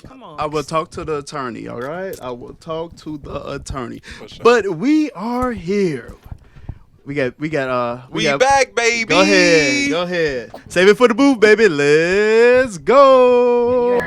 Yeah, come on. I will talk to the attorney, all right? I will talk to the attorney. Sure. But we are here. We got back, baby. Go ahead. Save it for the booth, baby. Let's go.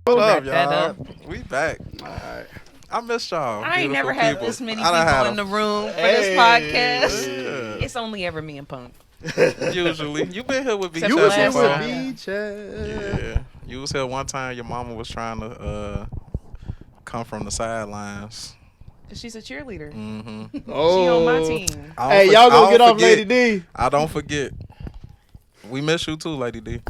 What up, that y'all? up. We back. All right. I missed y'all. I ain't beautiful never had people. this many I done people had in the them. room for Hey. this podcast. Yeah. It's only ever me and Punk. Usually, you been here with Vee Except You for was Chat here last before. time. with Vee Chat. Yeah, you was here one time. Your mama was trying to come from the sidelines. She's a cheerleader. Mm-hmm. Oh. She on my team. Hey, y'all gonna get off Lady D. I don't forget. We miss you too, Lady D.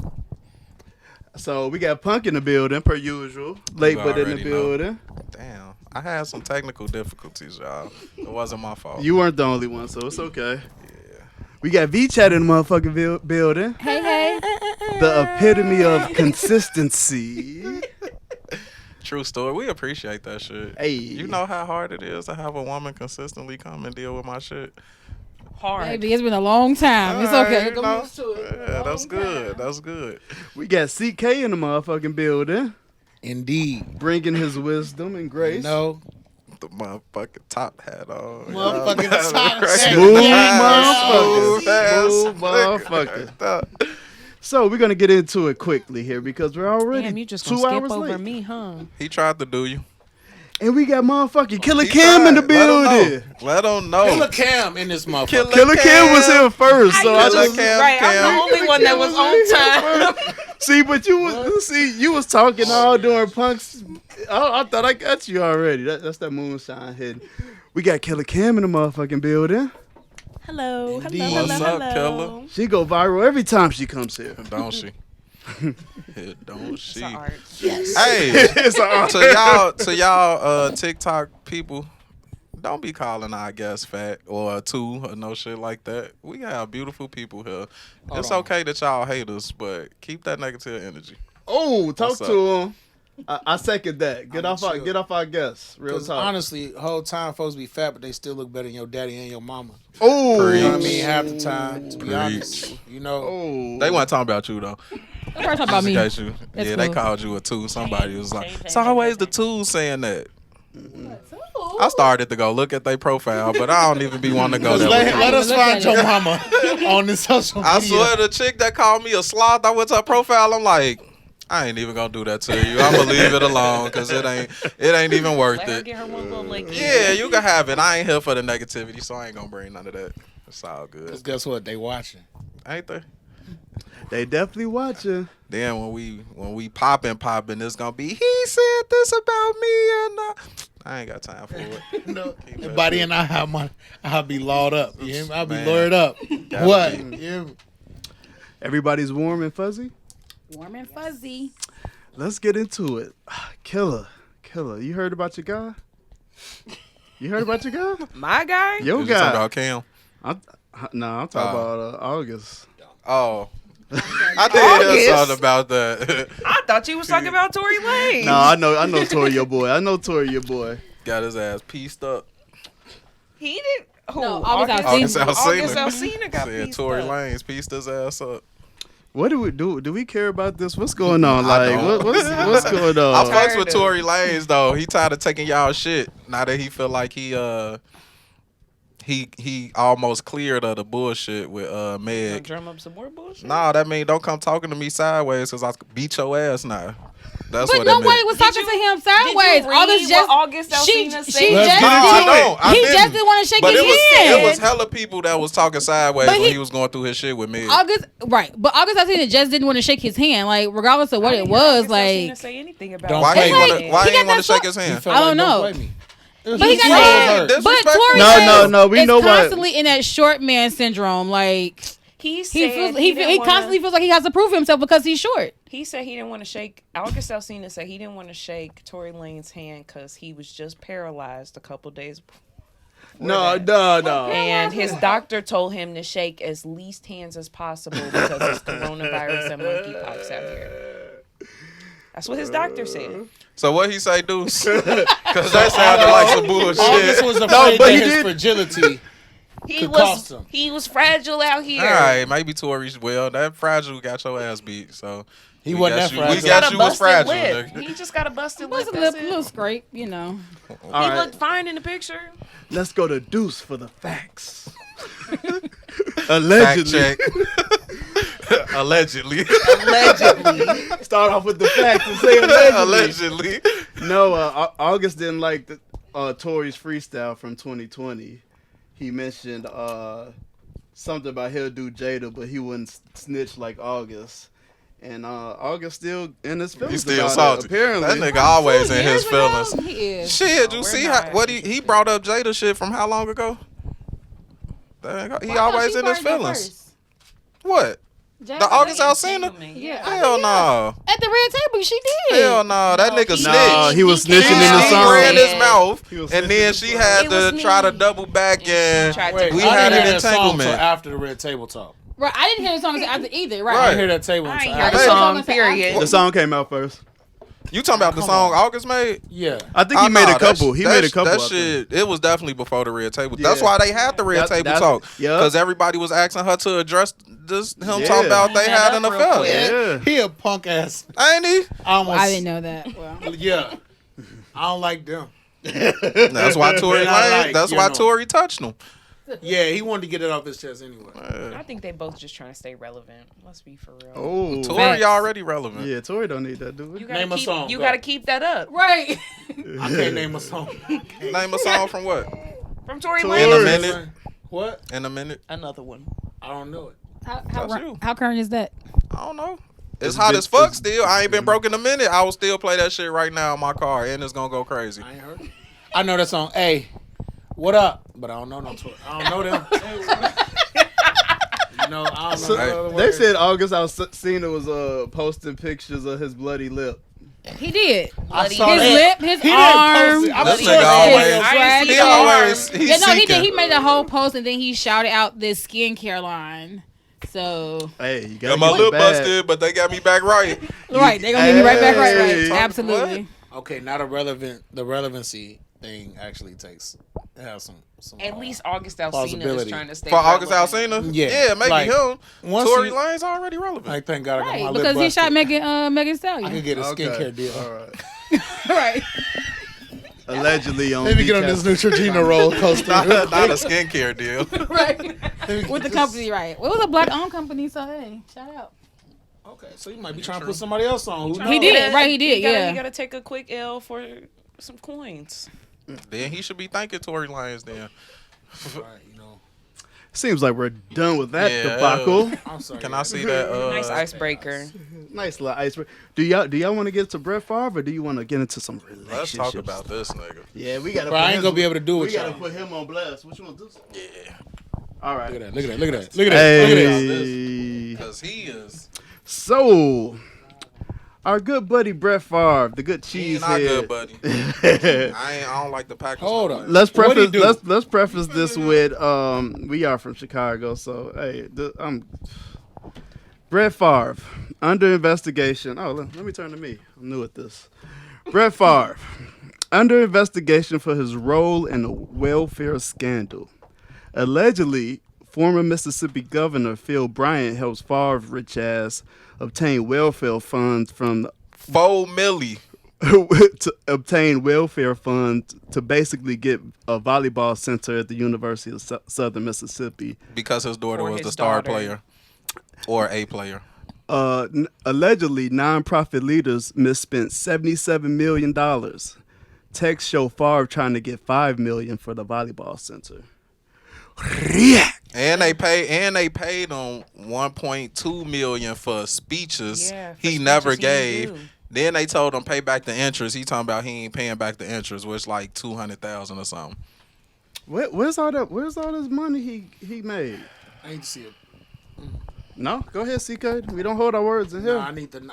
So we got Punk in the building, per usual. Late, You but in the already know. building. Damn, I had some technical difficulties, y'all. It wasn't my fault. You weren't the only one, so it's okay. Yeah. We got Vee Chat in the motherfucking building. Hey. The epitome of consistency. True story. We appreciate that shit. Hey. You know how hard it is to have a woman consistently come and deal with my shit. Hard. Baby, it's been a long time. It's okay. You Go know? move to it. Yeah, that's Long good. time. That's good. We got CK in the motherfucking building, Indeed. bringing his wisdom and grace. No. The motherfucking top hat on. Motherfucking Y'all top crazy. hat. Smooth Yeah. motherfucker. Smooth Smooth motherfucker. So we're gonna get into it quickly here because we're already Damn, you just 2 gonna skip hours over late. me, huh? He tried to do you. And we got motherfucking Killa He Kham in the tried. Let him know. building. Let him know. Killa Kham in this motherfucker. Killa Kham was here first, so I Killa just Kham. Right, I'm the only one that was on time. see. But you was talking all during Punk's. I thought I got you already. That's that moonshine hitting. We got Killa Kham in the motherfucking building. Hello, Indeed. hello, What's hello, up, hello. She go viral every time she comes here. Don't she? Don't she? It's an art. Hey, It's a- to y'all TikTok people, don't be calling our guests fat or two or no shit like that. We have beautiful people here. It's on. okay that y'all hate us, but keep that negative energy. Oh, talk What's to him. I second that. Get off our guests. Real Because talk. honestly, the whole time folks be fat, but they still look better than your daddy and your mama. Oh, You know what I mean? Half the time, to be Preach. honest. You know? Oh, They weren't talking about you though. They were talking about Just in me. case you, That's yeah, they cool. called you a two. Somebody was like, Change, it's always the twos saying that. I started to go look at their profile, but I don't even be wanting to go there. with Let you. us Look find at your it. mama on this social media. I swear the chick that called me a sloth, I went to her profile, I'm like, I ain't even gonna do that to you. I'm gonna leave it alone because it ain't even worth Let her it. get her one little lick. Yeah, you can have it. I ain't here for the negativity, so I ain't gonna bring none of that. It's all good. Because guess what? They watching. Ain't they? they definitely watching. Then when we popping, it's gonna be he said this about me and I ain't got time for it. No. Keep that Buddy shit. and I'll be lawed up. You hear me? I'll be Man. lawyered up. Gotta What? be. You hear me? Everybody's warm and fuzzy. Warm and fuzzy. Let's get into it. Killa, you heard about your guy? You heard about your guy? My guy? Your Was you talking guy. about Cam? I'm talking about August. Oh. I did hear August? something about that. I thought you was talking about Tory Lanez. No, I know Tory your boy. I know Tory your boy. Got his ass pieced up. He didn't. Who? No, August Alsina. August Alsina got Said pieced Tory up. Lanez pieced his ass up. What do we do? Do we care about this? What's going on? I Like, don't. what's going on? I fucks tired with of Tory Lanez though. He tired of taking y'all shit. Now that he feel like he almost cleared of the bullshit with Gonna Meg. drum up some more bullshit. Nah, that mean don't come talking to me sideways because I beat your ass now. That's But what nobody it meant. was talking to him sideways. Did you read what August she Alsina just said? he Let's just get into I it. don't. I he didn't. just didn't want to shake But his hand. it was hella people that was talking sideways But when he- he was going through his shit with Meg. August, right? But August Alsina just didn't want to shake his hand, like regardless of what I it didn't was. hear August Like, Alsina say anything about Don't Why play he me. ain't Like, wanna? Why he he ain't got wanna that shake fuck- his He hand? felt I don't know. Play me. but he got His that. feelings hurt. But Tory No, Lanez no, we is know what- constantly in that short man syndrome. Like He he said feels, he he constantly feels like he has to prove himself because he's short. He said he didn't want to shake. August Alsina said he didn't want to shake Tory Lanez's hand because he was just paralyzed a couple days before. No. And his doctor told him to shake as least hands as possible because it's coronavirus and monkeypox out here. That's what his doctor said. So what he say, Deuce? Because that sounded like some bullshit. August was afraid but that he his did- fragility could cost him. He was fragile out here. All right, maybe Tory's well. That fragile got your ass beat, so He we wasn't got that you- fragile. We got you was busted fragile. lip. Nigga. He just got a busted lip. What's a That's little it. scrape, you know. All He right. looked fine in the picture. Let's go to Deuce for the facts. Fact Allegedly. check. Allegedly. Allegedly. Start off with the facts and say allegedly. Allegedly. No, August didn't like Tory's freestyle from 2020. He mentioned something about he'll do Jada, but he wouldn't snitch like August. And August still in his feelings. He's still about salty. It, apparently, That nigga always in his Years ago, feelings. He is. Shit, you we're see not. how, what he brought up Jada shit from how long ago? Dang, he Well, I thought always she in his brought it up feelings. first. What? Jada. The August Alsina? Yeah. Hell no. At the red table, she did. Hell no. That nigga he- snitched. No, he was snitching in the He song. ran his mouth, He was and then snitching she in the had It to was try to me. double back, and tried to- Wait, we I had didn't an hear that song until entanglement. after the red table talk. Right, I didn't hear the song after either. I Right. didn't hear that table I until ain't heard after. the Hey. song, period. The song came out first. You talking about the Come song on. August made? Yeah. I think he made nah, a couple. He made a couple. That I think. shit, it was definitely before the red table. That's Yeah. why they had the red table That's- talk. yup. Because everybody was asking her to address this. Him Yeah. talking about they Bring had that an up real affair. quick. Yeah. He a punk ass. Ain't he? Almost. I didn't know that. Well, Yeah. I don't like them. That's why Tory. And I like, That's you why know. Tory touched him. Yeah, he wanted to get it off his chest anyway. I think they both just trying to stay relevant. Let's be for real. Oh, Tory Facts. already relevant. yeah. Tory don't need that, do we? You gotta Name a keep, song, You go. gotta keep that up. right. I can't name a song. Name a song from what? From Tory Tory. In a Lanez. minute. What? In a minute. Another one. I don't know it. That's you. How current is that? I don't know. It's It's hot been- as fuck it's- still. I ain't been broke in a minute. I will still play that shit right now in my car, and it's gonna go crazy. I ain't heard it. I know that song. Hey, what up? But I don't know no Tory. I don't know them. You know, I don't know. So, the other they words. said August Alsina was posting pictures of his bloody lip. He did. I His saw His that. lip, his He didn't arm. post it. I'm This sure nigga it's always, real. I ain't he see always, he's Yeah, no, he seeking. did. He made a whole post and then he shouted out this skincare line. So, Hey, you Yeah, got my lip bad. busted, but they got me back right. right, they're gonna get me right back, right. Hey. Absolutely. Okay, not irrelevant. The relevancy thing actually takes has some At least August Alsina is Plausibility. trying to stay For August relevant. Alsina? Yeah, maybe like, him. once Tory you- Lanez already relevant. Like, thank God I got Right, my lip because he busted. shot Megan I could Stallion. get a Okay. skincare deal. All right. right. Allegedly on. Let me Vee get on Chat. this Neutrogena roller coaster. not, real not a quick. skincare deal. Right. With the company, right. Well, it was a black owned company, so hey, shout out. Okay, so you might be trying to put somebody else on. Who knows? He did, right? He did, You gotta, yeah. You gotta take a quick L for some coins. Then he should be thanking Tory Lanez then. Right, you know. Seems like we're done with that Yeah. debacle. I'm sorry. Can I see that? Nice icebreaker. Nice little ice. Do y'all want to get to Brett Favre or do you want to get into some relationships? Let's talk about this nigga. Yeah, we gotta. Bro, I ain't gonna be able to do We it, gotta y'all. put him on blast. What you want to do? Yeah. All right. Look at that. Look at that. Look at that. Look at that. Look at that. Hey. Because he is. So, our good buddy Brett Favre, the good He cheese not good, head. buddy. I don't like the Packers. Hold no on. more. Let's What'd he preface do? let's preface this with we are from Chicago, so hey, Brett Favre under investigation. Oh, let me turn to me. I'm new at this. Brett Favre under investigation for his role in a welfare scandal. Allegedly, former Mississippi Governor Phil Bryant helps Favre rich ass obtain welfare funds from 4 milli. to obtain welfare funds to basically get a volleyball center at the University of Southern Mississippi. Because his daughter Or was his the star daughter. player. Or a player. Allegedly, nonprofit leaders misspent $77 million. Texts show Favre trying to get $5 million for the volleyball center. And they paid him $1.2 million for speeches Yeah, for he speeches never he gave. didn't do. Then they told him pay back the interest. He talking about he ain't paying back the interest, which like $200,000 or something. Where's all this money he made? I need to see it. No, go ahead, CK. We don't hold our words in here. Nah, I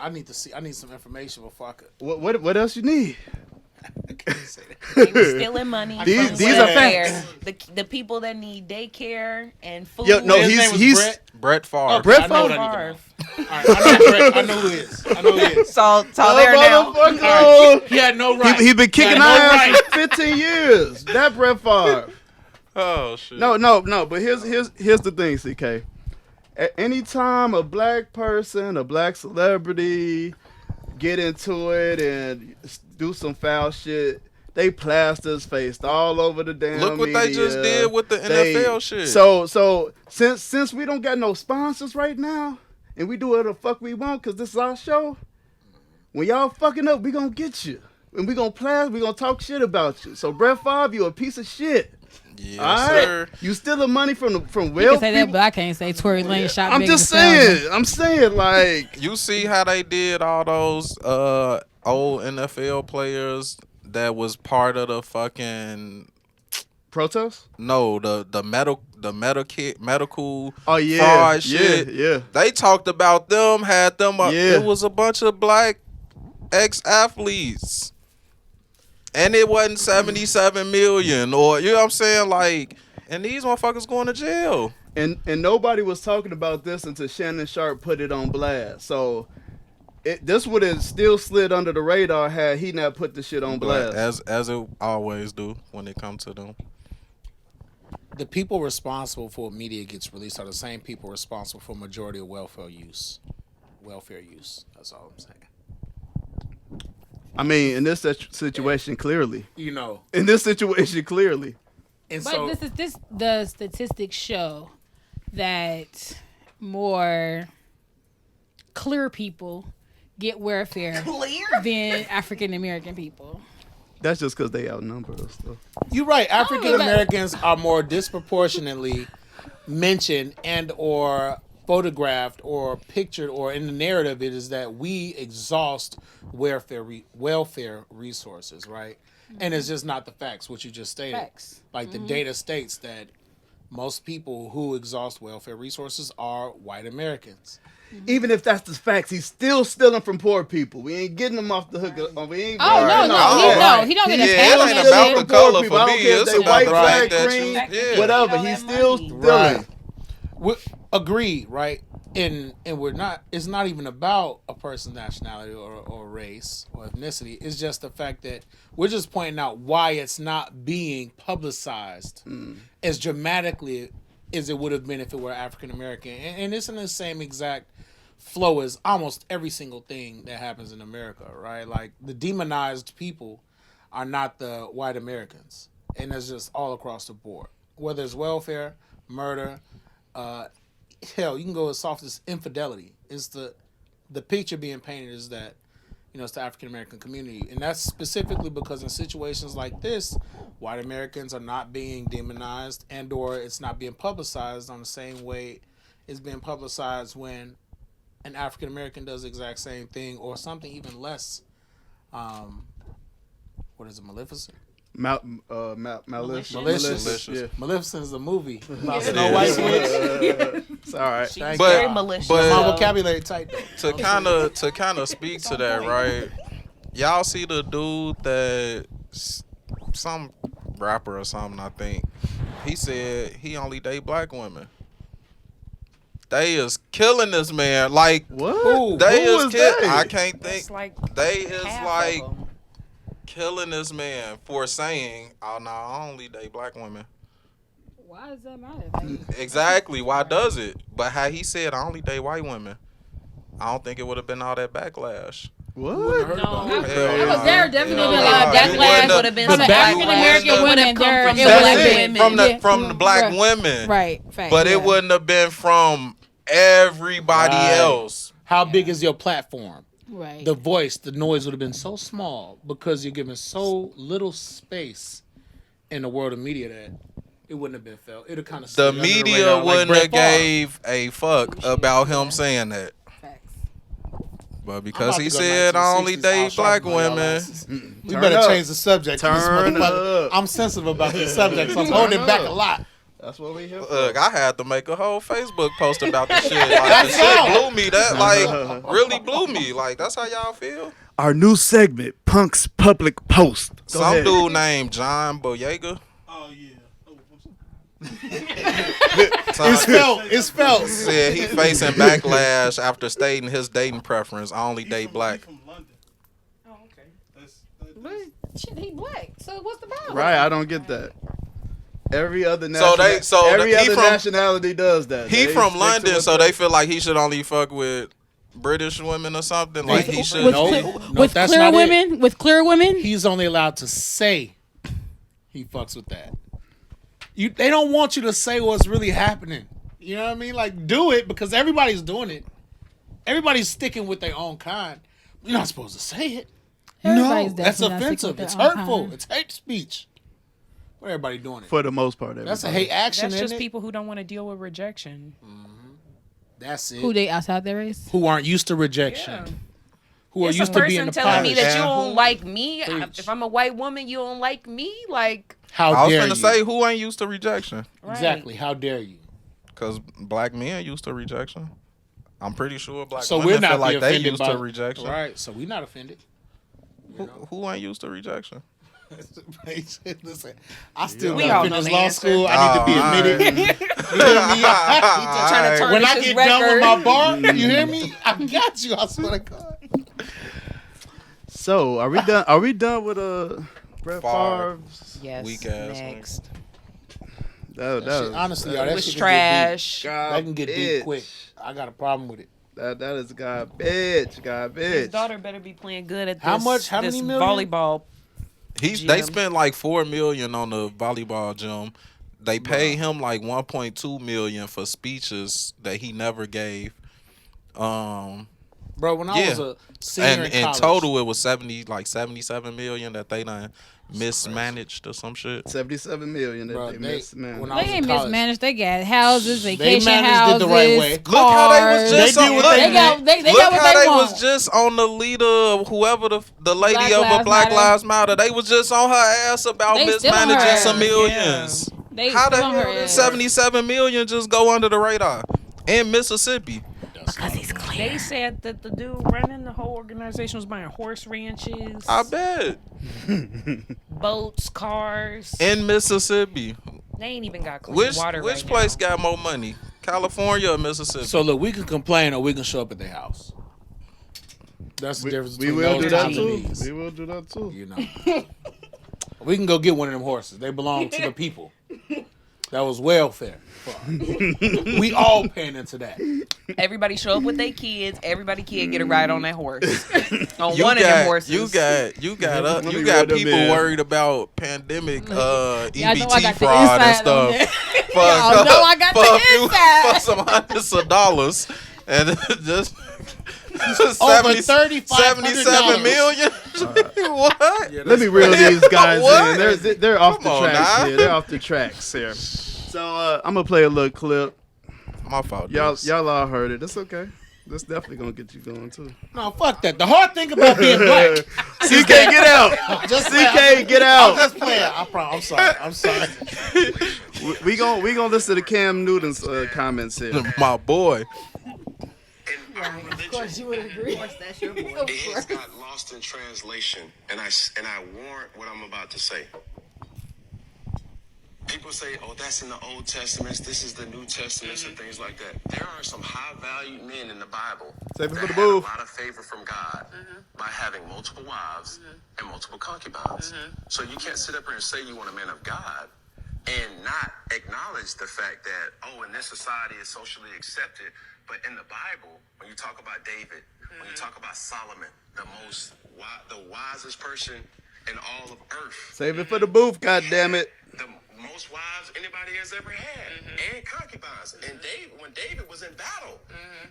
need to see. I need some information before I could. What else you need? They were stealing money. These from are welfare. The people that need daycare and food. Yo, no, His name was he's Brett. Brett Favre. Oh, Brett I know what Favre. I need to know. All right, I know Brett. I know who he is. I know who he is. So there now. motherfucker. He had no right. He been kicking no our ass right. for 15 years. That Brett Favre. Oh shit. No. But here's the thing, CK. At any time a black person, a black celebrity, get into it and do some foul shit, they plaster his face all over the damn Look what media. they just did with the NFL shit. So since we don't got no sponsors right now, and we do whatever the fuck we want, cause this is our show. When y'all fucking up, we gonna get you, and we gonna talk shit about you. So Brett Favre, you a piece of shit. Yes, All right? sir. You stealing money from You well can say that, people. but I can't say Tory Lanez shot. I'm Big just Thee saying. I'm saying like You see how they did all those old NFL players that was part of the fucking protest. medical Oh yeah, fraud shit. Yeah. They talked about them, had them up. Yeah. It was a bunch of black ex-athletes. And it wasn't 77 million or you know what I'm saying? Like, and these motherfuckers going to jail. And nobody was talking about this until Shannon Sharp put it on blast. So this would have still slid under the radar had he not put the shit on blast. As it always do when it comes to them. The people responsible for what media gets released are the same people responsible for majority of welfare use. That's all I'm saying. I mean, in this situation, clearly. You know. In this situation, clearly. And But so the statistics show that more clear people get welfare than African American people. That's just because they outnumber us, though. you're right. African Americans are more disproportionately mentioned and or photographed or pictured, or in the narrative it is that we exhaust welfare resources, right? And it's just not the facts, what you just stated. Facts. Like the data states that most people who exhaust welfare resources are white Americans. Even if that's the facts, he's still stealing from poor people. We ain't getting them off the hook. We ain't. He don't get a Yeah, tag it on ain't that about shit. the color People. for I me. don't care if It's they about white, the black, fact that green, you, whatever. All He's that still money. stealing. Agreed, right? And we're not. It's not even about a person's nationality or race or ethnicity. It's just the fact that we're just pointing out why it's not being publicized as dramatically as it would have been if it were African American. And it's in the same exact flow as almost every single thing that happens in America, right? Like the demonized people are not the white Americans, and it's just all across the board. Whether it's welfare, murder. Hell, you can go as soft as infidelity. It's the picture being painted is that, it's the African American community, and that's specifically because in situations like this, white Americans are not being demonized, and or it's not being publicized on the same way it's being publicized when an African American does the exact same thing or something even less. What is it, Maleficent? Malicious. Yeah. Maleficent is a movie about Snow White witch. It's all right. She's But- very malicious. but- My so- vocabulary tight though. to kind of speak to that, right? Y'all see the dude that some rapper or something, I think. He said he only date black women. They is killing this man. Like What? they Who is is killing. they? I can't think. It's like They is half like of 'em. killing this man for saying, "Oh no, I only date black women." Why does that matter? Exactly. Why does it? But how he said, "I only date white women." I don't think it would have been all that backlash. What? No, Hell no. There definitely Hell been a no. lot of You backlash. wouldn't would have been From the some African backlash. American It would women, have come there from it some would That's have black it. been women. From the black Right. women. Right. Fact, But yeah. it wouldn't have been from everybody Right. else. How big is your platform? Right. The voice, the noise would have been so small because you're given so little space in the world of media that it wouldn't have been felt. It would kind of The media wouldn't have gave a fuck about him saying that. Facts. But because he said I only date black women, We Turn better up. change the subject. Turn This motherfucker- up. I'm sensitive about this subject, so I'm holding it back a lot. That's what we here for. Look, I had to make a whole Facebook post about the shit. Like, the shit blew me. That, like, really blew me. Like, that's how y'all feel? Our new segment, Punk's Public Post. Go Some ahead. dude named John Boyega. Oh yeah. It's felt. Said he facing backlash after stating his dating preference. I only date black. From London. Oh, okay. That's Shit, he black. So what's the problem? Right, I don't get that. Every other he other from- nationality does that. He They from stick to London, what so they feel like he should only fuck with British women or something. Like he should. That's clear not women. it. With clear women. He's only allowed to say he fucks with that. They don't want you to say what's really happening. You know what I mean? Like, do it because everybody's doing it. Everybody's sticking with their own kind. You're not supposed to say it. Everybody's No, that's definitely not sticking offensive. with their It's own hurtful. kind. It's hate speech. Why everybody doing it? For the most part, That's a everybody. hate action, That's isn't just it? people who don't want to deal with rejection. That's it. Who they outside their race? Who aren't used to rejection. Yeah. Who are It's used a to being person the telling me that polished. you don't like me. Preach. If I'm a white woman, you don't like me. Like, How I was dare gonna you? say who ain't used to rejection, right. Exactly. How dare you? because black men used to rejection. I'm pretty sure black So women we're not feel like they offended used by to rejection. Right. So we're not offended. Who ain't used to rejection? Listen, I still We gotta all know finish the law answer. school. I need to be admitted. You hear me? Trying to turn When I his get record. done with my bar, you hear me? I got you. I swear to God. So, are we done? Are we done with Brett Favre. Favre's? Yes. Weak ass next. That Shit, was, honestly, y'all, It that was shit trash. That can get deep Garbage. quick. I got a problem with it. That is garbage. His Garbage. daughter better be playing good at this. How much? How this many million? volleyball? They Gym. spent like $4 million on the volleyball gym. They paid him like $1.2 million for speeches that he never gave. Bro, when I was a senior And in in college, total it was 77 million that they done mismanaged or some shit. 77 million that Bro, they they- missed, man. when I They was in ain't college. mismanaged. They got houses, vacation managed houses, it the right way. cars. Look how they was just They did what They got they Look got what how they they want. was just on the leader of whoever the lady Black of a Lives Black Matter. Lives Matter. They was just on her ass about They still on her mismanaging ass. some millions. They How the still on her hell did ass. 77 million just go under the radar in Mississippi? Because he's clear. They said that the dude running the whole organization was buying horse ranches, I bet boats, cars. in Mississippi. They ain't even got clean Which water right place now. got more money, California or Mississippi? So look, we can complain or we can show up at their house. That's the difference We between will those do that times too. and these. We will do that too. You know, we can go get one of them horses. They belong to the people. That was welfare. We all paying into that. Everybody show up with their kids. Everybody kid get a ride on that horse. On You one of them got horses. you got me you read got them people in. worried about pandemic Y'all know I EBT got the fraud and inside on stuff. that. For, Y'all know I got for the a few- inside. for some hundreds of dollars and just Over 77 $3,500. million. What? Let me reel these guys What? in. They're off Come the on tracks now. here. They're off the tracks here. So I'm gonna play a little clip. My fault. Y'all Deuce. all heard it. It's okay. That's definitely gonna get you going too. No, fuck that. The hard thing about being black. CK, get out. Just CK, get I'm out. just playing. I'm sorry. I'm sorry. We gonna listen to Cam Newton's comments here. My boy. Of course you would agree. Of course, that's your boy. It has got lost in translation, and I warrant what I'm about to say. People say, "Oh, that's in the Old Testament. This is the New Testament, and things like that." There are some high-valued men in the Bible Save it that for the had a booth. lot of favor from God by having multiple wives and multiple concubines. So you can't sit up here and say you want a man of God and not acknowledge the fact that, oh, in this society it's socially accepted. But in the Bible, when you talk about David, when you talk about Solomon, the wisest person in all of earth, Save it for the booth, goddammit. the most wives anybody has ever had, and concubines. And when David was in battle,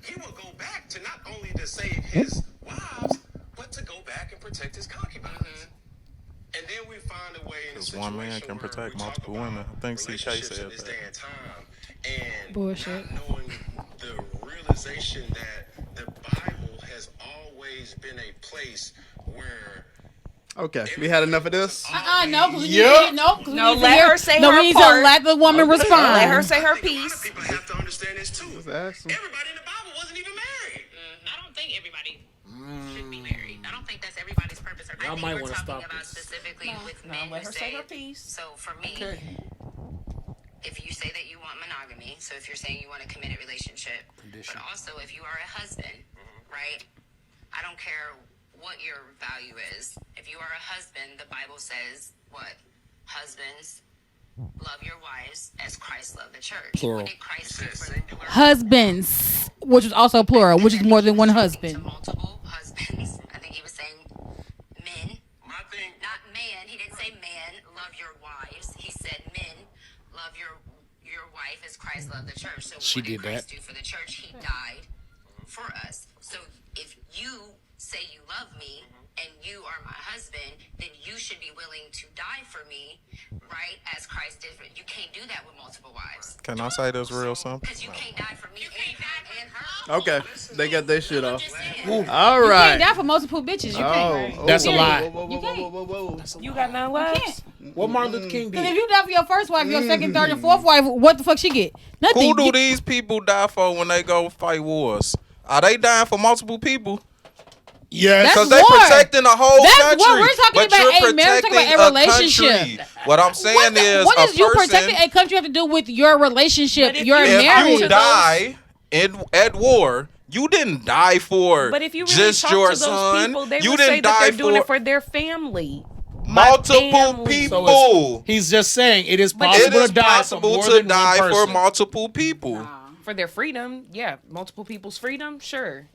he would go back to not only to save his wives, but to go back and protect his concubines. And then we find a way in a Because one man situation can where protect we talk multiple about women. I think CK relationships said in this that. day and time, and Bullshit. not knowing the realization that the Bible has always been a place where Okay, we had enough of this. No, because Yep. No, let her say no, her we need to part. let the woman respond. Let her say her A lot piece. of people have to understand this too. Let's ask them. Everybody in the Bible wasn't even married. I don't think everybody should be married. I don't think that's everybody's purpose. I Y'all think might we're wanna talking stop about this. specifically with No, men let who her say say. her piece. So for me, if you say that you want monogamy, so if you're saying you want a committed relationship, but also if you are a husband, right? I don't care what your value is. If you are a husband, the Bible says what? Husbands, love your wives as Christ loved the church. Plural. What did Christ do for the Husbands, which is also plural, which is more than one To husband. multiple husbands. I think he was saying men, My thing, not man. He didn't say man, love your wives. He said men, love your wife as Christ loved the church. So She what did did Christ that. do for the church? He died for us. So if you say you love me and you are my husband, then you should be willing to die for me, right? As Christ did for you. You can't do that with multiple wives. Can I say this real simple? Because you can't die for me and her. Okay, they got their shit off. Just saying. All You right. can't die for multiple bitches. You can't. Oh, That's a whoa, lie. Whoa, whoa, whoa, whoa, whoa, whoa. You got none You left? can't. What Martin Luther King Because if did? you die for your first wife, your second, third, and fourth wife, what the fuck she get? Nothing. Who do You- these people die for when they go fight wars? Are they dying for multiple people? Yes. That's Because they war. protecting the whole That's country. what we're talking but about, you're a marriage, talking protecting about a a relationship. country. What I'm saying is what a is you person, protecting a country have to do with your relationship, But if your you- if marriage? you die at war, you didn't die for But if you really just talk your to those son. people, they You would didn't say that die they're doing it for for their family. My multiple family. So people. he's just saying it is But possible It is to die possible for more to than die one for person. multiple people. For their freedom, yeah. Multiple people's freedom, sure.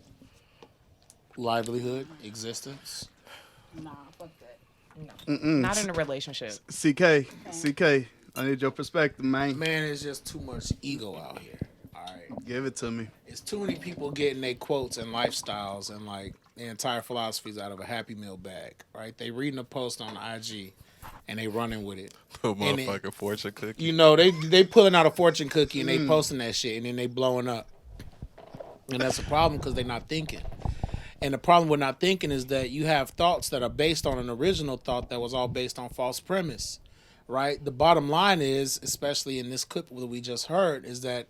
Livelihood, existence. Nah, fuck that. Not in a relationship. CK, I need your perspective, man. Man, it's just too much ego out here. All right. Give it to me. It's too many people getting their quotes and lifestyles and like the entire philosophies out of a Happy Meal bag, right? They reading a post on IG and they running with it. The And it- motherfucking fortune cookie. You know, they pulling out a fortune cookie and they posting that shit and then they blowing up. And that's a problem because they're not thinking. And the problem with not thinking is that you have thoughts that are based on an original thought that was all based on false premise, right? The bottom line is, especially in this clip that we just heard, is that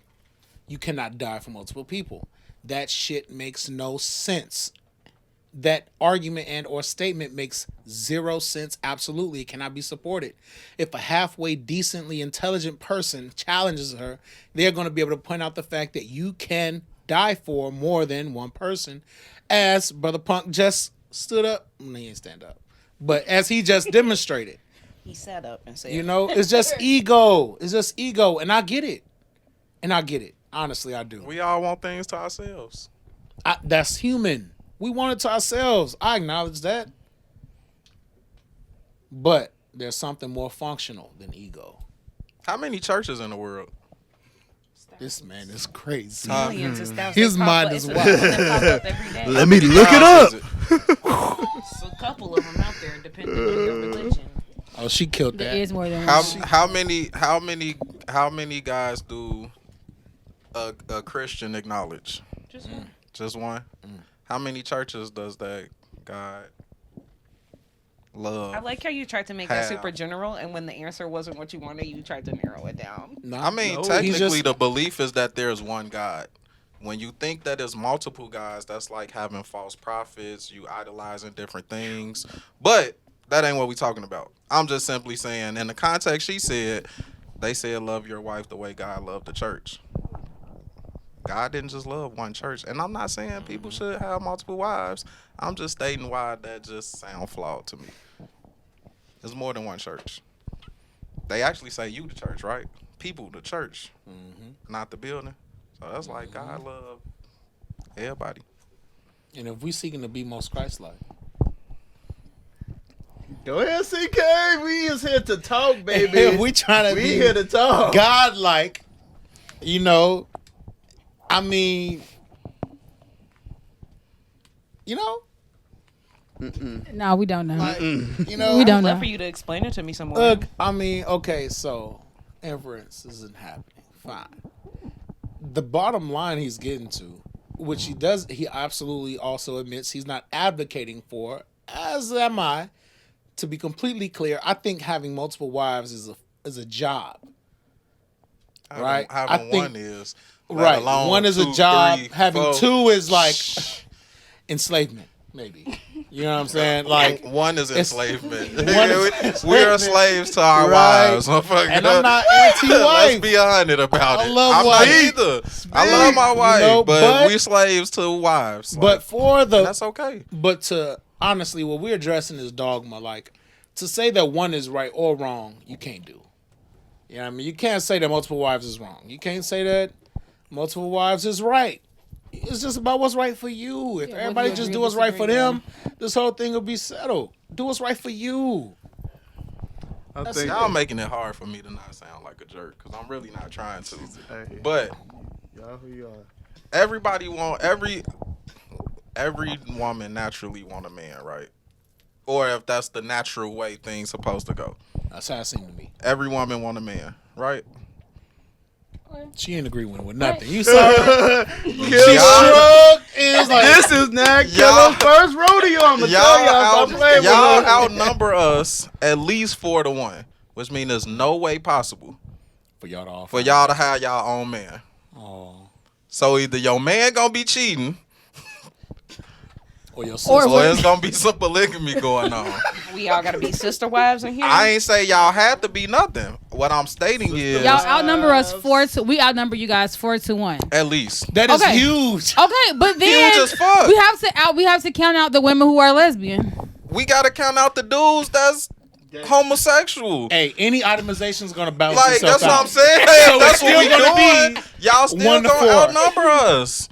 you cannot die for multiple people. That shit makes no sense. That argument and or statement makes zero sense. Absolutely, it cannot be supported. If a halfway decently intelligent person challenges her, they're going to be able to point out the fact that you can die for more than one person. As Brother Punk just stood up, he ain't stand up, but as he just demonstrated, He sat up and said, you know, it's just ego. It's just ego, and I get it. Honestly, I do. We all want things to ourselves. That's human. We want it to ourselves. I acknowledge that. But there's something more functional than ego. How many churches in the world? This man is crazy. millions and thousands. His They pop mind up- is it's wild. a- they pop up every day. Let me look it up. It's a couple of them out there, depending on your religion. Oh, she killed There that. is more than How one. how many guys do a Christian acknowledge? Just one. Just one. How many churches does that God love? I like how you tried to make How? that super general, and when the answer wasn't what you wanted, you tried to narrow it down. No, I mean, no, technically, he's just- the belief is that there's one God. When you think that there's multiple gods, that's like having false prophets, you idolizing different things. But that ain't what we talking about. I'm just simply saying, in the context she said, they said love your wife the way God loved the church. God didn't just love one church. And I'm not saying people should have multiple wives. I'm just stating why that just sound flawed to me. There's more than one church. They actually say you the church, right? People the church, not the building. So that's like God love everybody. And if we seeking to be most Christ-like, Go ahead, CK. We is here to talk, baby. if we trying to We be here to talk. God-like, you know, I mean, you know, No, we don't know. like, you know, We don't I'd love know. for you to explain it to me some more. Look, I mean, okay, so inference isn't happening. Fine. The bottom line he's getting to, which he absolutely also admits he's not advocating for, as am I, to be completely clear, I think having multiple wives is a job. Right? Having one is. Right. Alone, one is 2, a job. 3, Having 4. 2 is like enslavement, maybe. You know what I'm saying? Like one is enslavement. One We're slaves to our Right. wives. And I'm not anti-wife. Let's be honest about it. love I'm not wife. either. I love my wife, know, but we're slaves to wives. But that's okay. But to honestly, what we're addressing is dogma. Like to say that one is right or wrong, you can't do. You know what I mean? You can't say that multiple wives is wrong. You can't say that multiple wives is right. It's just about what's right for you. If everybody just do what's right for them, this whole thing will be settled. Do what's right for you. I think Y'all making it hard for me to not sound like a jerk because I'm really not trying to. Hey. But Y'all who you are. everybody want every woman naturally want a man, right? Or if that's the natural way things supposed to go. That's how it seemed to me. Every woman want a man, right? She ain't agreeing with nothing. You saw her. She Y'all- shrugged and was like, This is not Y'all- Killa's first rodeo. I'm gonna tell y'all. Stop playing with y'all her. outnumber us at least 4-1, which means there's no way possible for y'all to offer. for y'all to have y'all own man. Oh. So either your man gonna be cheating, Or your sister. or it's gonna be some polygamy going on. We all gotta be sister wives in here. I ain't say y'all have to be nothing. What I'm stating is Y'all outnumber us 4-1. We outnumber you guys 4-1. at least. That is Okay. huge. Okay, but then Huge as fuck. we have to count out the women who are lesbian. We gotta count out the dudes that's homosexual. Hey, any itemization is gonna balance Like itself that's what out. I'm saying. So If that's it's what we still gonna doing. be Y'all still 1 to gonna 4. outnumber us.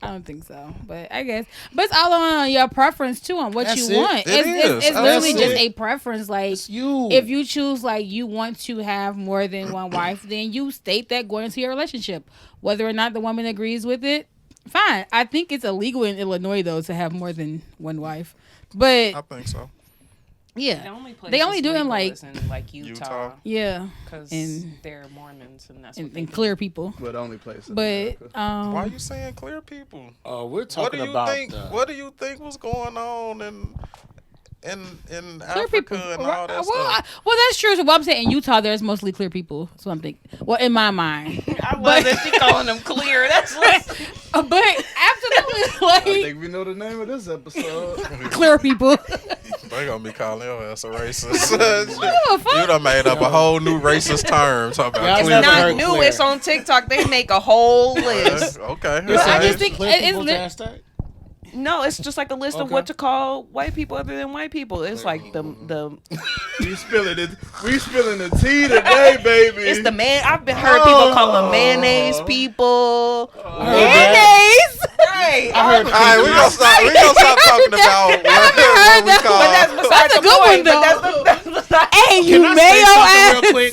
I don't think so, but I guess. But it's all on your preference too, on what That's you it. want. It It's is. literally That's just it. a preference. Like It's you. if you choose, like you want to have more than one wife, then you state that going into your relationship. Whether or not the woman agrees with it, fine. I think it's illegal in Illinois though to have more than one wife. But I think so. yeah, The only place they only it's do it in legal like is in like Utah yeah, because and- they're Mormons and that's what and, they and do. clear people. But only place. in But America. Why are you saying clear people? We're What do talking you about think? What do you think was going on in Clear Africa people. and all that stuff? Well, that's true. So what I'm saying in Utah, there's mostly clear people. So I'm thinking. Well, in my mind, I love that she calling them clear. That's like but absolutely I like think we know the name of this episode. clear people. They gonna be calling your ass a racist. a fuck. You done made up a whole new racist term. Talking Yeah, about I've clear never not heard people. new. clear. It's on TikTok. They make a whole list. Okay. I alright. just think Clear it's people's lit. hashtag? No, it's just like a list of Okay. what to call white people other than white people. It's like the We spilling it. We spilling the tea today, baby. it's the man. I've been heard people call them mayonnaise people. Mayonnaise. Right. I heard All right, we gonna stop. We gonna stop talking about what we call. But that's besides That's a the good point. one, though. But that's besides Hey, you Can I say mayo ass. something real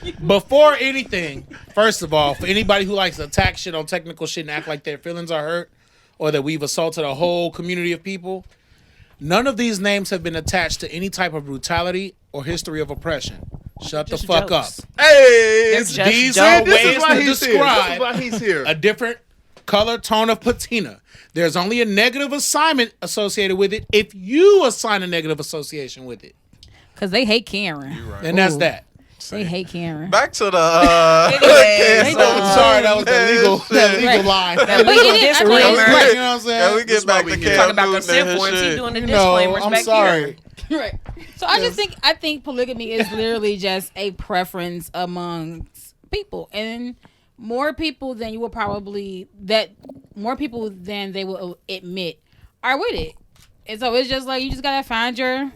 quick? Before anything, first of all, for anybody who likes to attack shit on technical shit and act like their feelings are hurt or that we've assaulted a whole community of people, none of these names have been attached to any type of brutality or history of oppression. Shut the Just fuck jokes. up. Hey, They're just These jokes. are this is ways why to he's here. This is describe why he's here. a different color tone of patina. There's only a negative assignment associated with it if you assign a negative association with it. Because they hate Karen. And that's that. They hate Karen. Back to the. Anyways, Sorry, that was the legal line. That But legal it is- You disclaimer. know what I'm saying? Can we get back to Cam Talking about Newton consent and forms. He shit? doing the You know, disclaimers I'm back sorry. here. Right. So I think polygamy is literally just a preference amongst people, and more people than you will probably more people than they will admit are with it. And so it's just like you just gotta find your.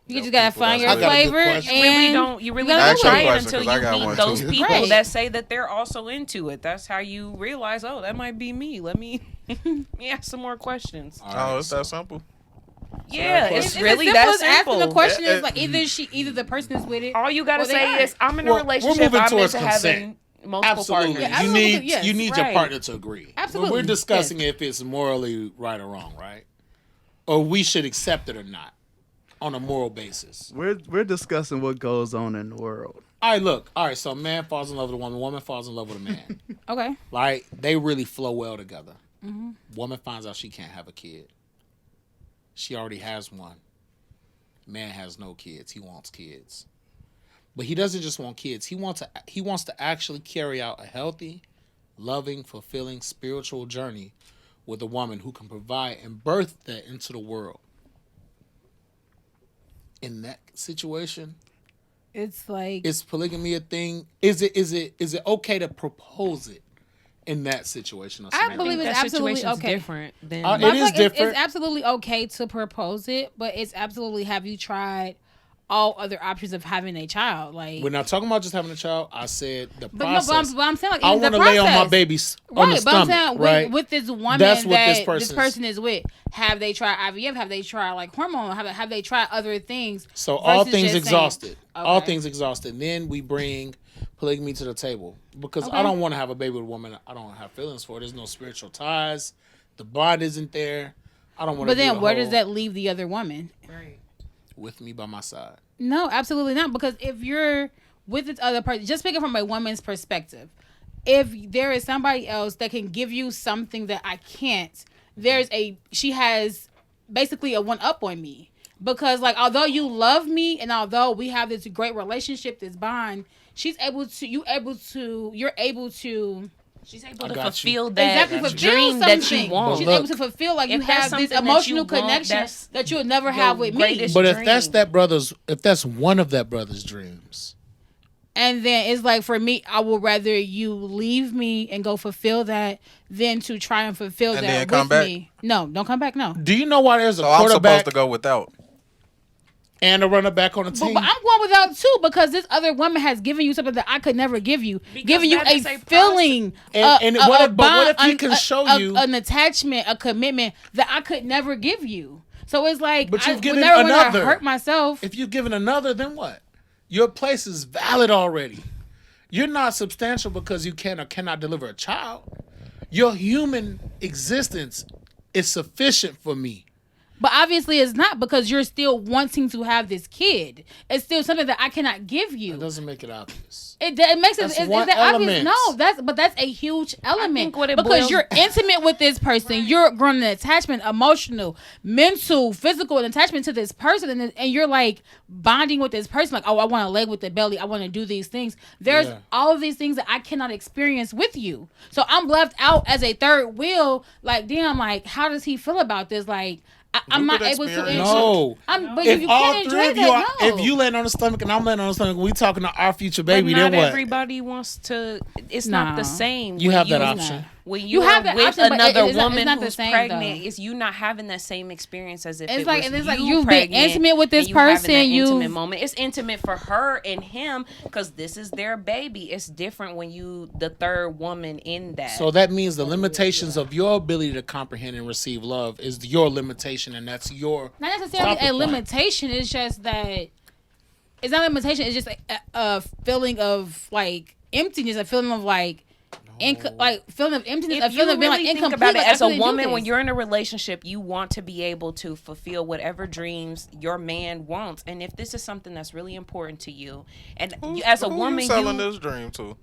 You just gotta find your I got a good flavor, question. and You really gotta don't Ask do your try it. it question, until 'cause I you got meet one, those too. people Right. that say that they're also into it. That's how you realize, oh, that might be me. Let me ask some more questions. Oh, it's that simple. Yeah, question. it's really as that simple as asking the simple. question is like either the person is with it. All you gotta Or they say aren't. is, I'm in a Well, we're relationship. moving I'm towards into consent. having multiple Absolutely. partners. Yeah, You absolutely, need yes. you need Right. your partner to agree. Absolutely, But we're discussing yes. if it's morally right or wrong, right? Or we should accept it or not on a moral basis. We're discussing what goes on in the world. All right, look. All right, so a man falls in love with a woman falls in love with a man. Okay. Like, they really flow well together. Mm-hmm. Woman finds out she can't have a kid. She already has one. Man has no kids. He wants kids. But he doesn't just want kids. He wants to actually carry out a healthy, loving, fulfilling spiritual journey with a woman who can provide and birth that into the world. In that situation, It's like is polygamy a thing? Is it okay to propose it in that situation? Or I scenario? believe it's that absolutely situation's okay. different than It But I feel is like different. It's absolutely okay to propose it, but it's absolutely have you tried all other options of having a child? Like We're not talking about just having a child. I said the but process. no, but I'm saying like I in the want to lay on my process. baby's on the Right, but I'm stomach, saying right? with this woman That's what that this person's- person is with, have they tried IVF? Have they tried like hormone? Have they tried other things? So all versus things just exhausted. saying- All Okay. things exhausted. Then we bring polygamy to the table because Okay. I don't want to have a baby with a woman I don't have feelings for. There's no spiritual ties. The bond isn't there. I don't want to. But then where does that leave the other woman? with me by my side? No, absolutely not. Because if you're with this other person, just speaking from a woman's perspective, if there is somebody else that can give you something that I can't, she has basically a one up on me. Because like, although you love me and although we have this great relationship, this bond, you're able to she's able to got you. fulfill that exactly fulfill dream something. that you want. She's Look, able to fulfill like if you that's have this something that emotional you want, connection that's that you would never have with me. greatest But if dream. that's one of that brother's dreams, And then it's like, for me, I would rather you leave me and go fulfill that than to try and fulfill And that then with come back? me. No, don't come back. No. do you know why there's a So I'm quarterback supposed to go without. and a runner back on the But, team? but I'm going without too because this other woman has given you something that I could never give you. Because Giving you that a is a feeling, And a what if bond, he can show you- an attachment, a commitment that I could never give you. So it's like, But you've given whenever I another. hurt myself. If you've given another, then what? Your place is valid already. You're not substantial because you can or cannot deliver a child. Your human existence is sufficient for me. But obviously it's not because you're still wanting to have this kid. It's still something that I cannot give you. It doesn't make it obvious. It makes it. That's Is one that obvious? element. No, that's a huge element think what it because boils- you're intimate with this person. You're growing an attachment, emotional, mental, physical, an attachment to this person, and you're like bonding with this person. Like, oh, I want to leg with the belly. I want to do these things. There's Yeah. all of these things that I cannot experience with you. So I'm left out as a third wheel. Like, damn, like, how does he feel about this? Like, I'm You not could able to. experience No. But If you all can't three enjoy of you that. are, No. if you land on the stomach and I'm landing on the stomach, we talking to our future But baby, not then what? everybody wants to. It's not the Nah. same. You when have that you- option. When You you have are that with option, but another it's not woman the who's same, pregnant, though. is you not having that same experience as if It's it like- was and it's like you you've been pregnant intimate with this and you having that person, intimate you've- moment. It's intimate for her and him because this is their baby. It's different when you the third woman in that. So that means the limitations of your ability to comprehend and receive love is your limitation, and that's your Not necessarily stopping a point. limitation. It's just that it's not a limitation. It's just a feeling of like emptiness, a feeling of like, like feeling of emptiness, a if you feeling of being really like think incomplete. about it like, I as a couldn't do woman, when this. you're in a relationship, you want to be able to fulfill whatever dreams your man wants. And if this is something that's really important to you, and you, as a Who woman, you selling this dream to?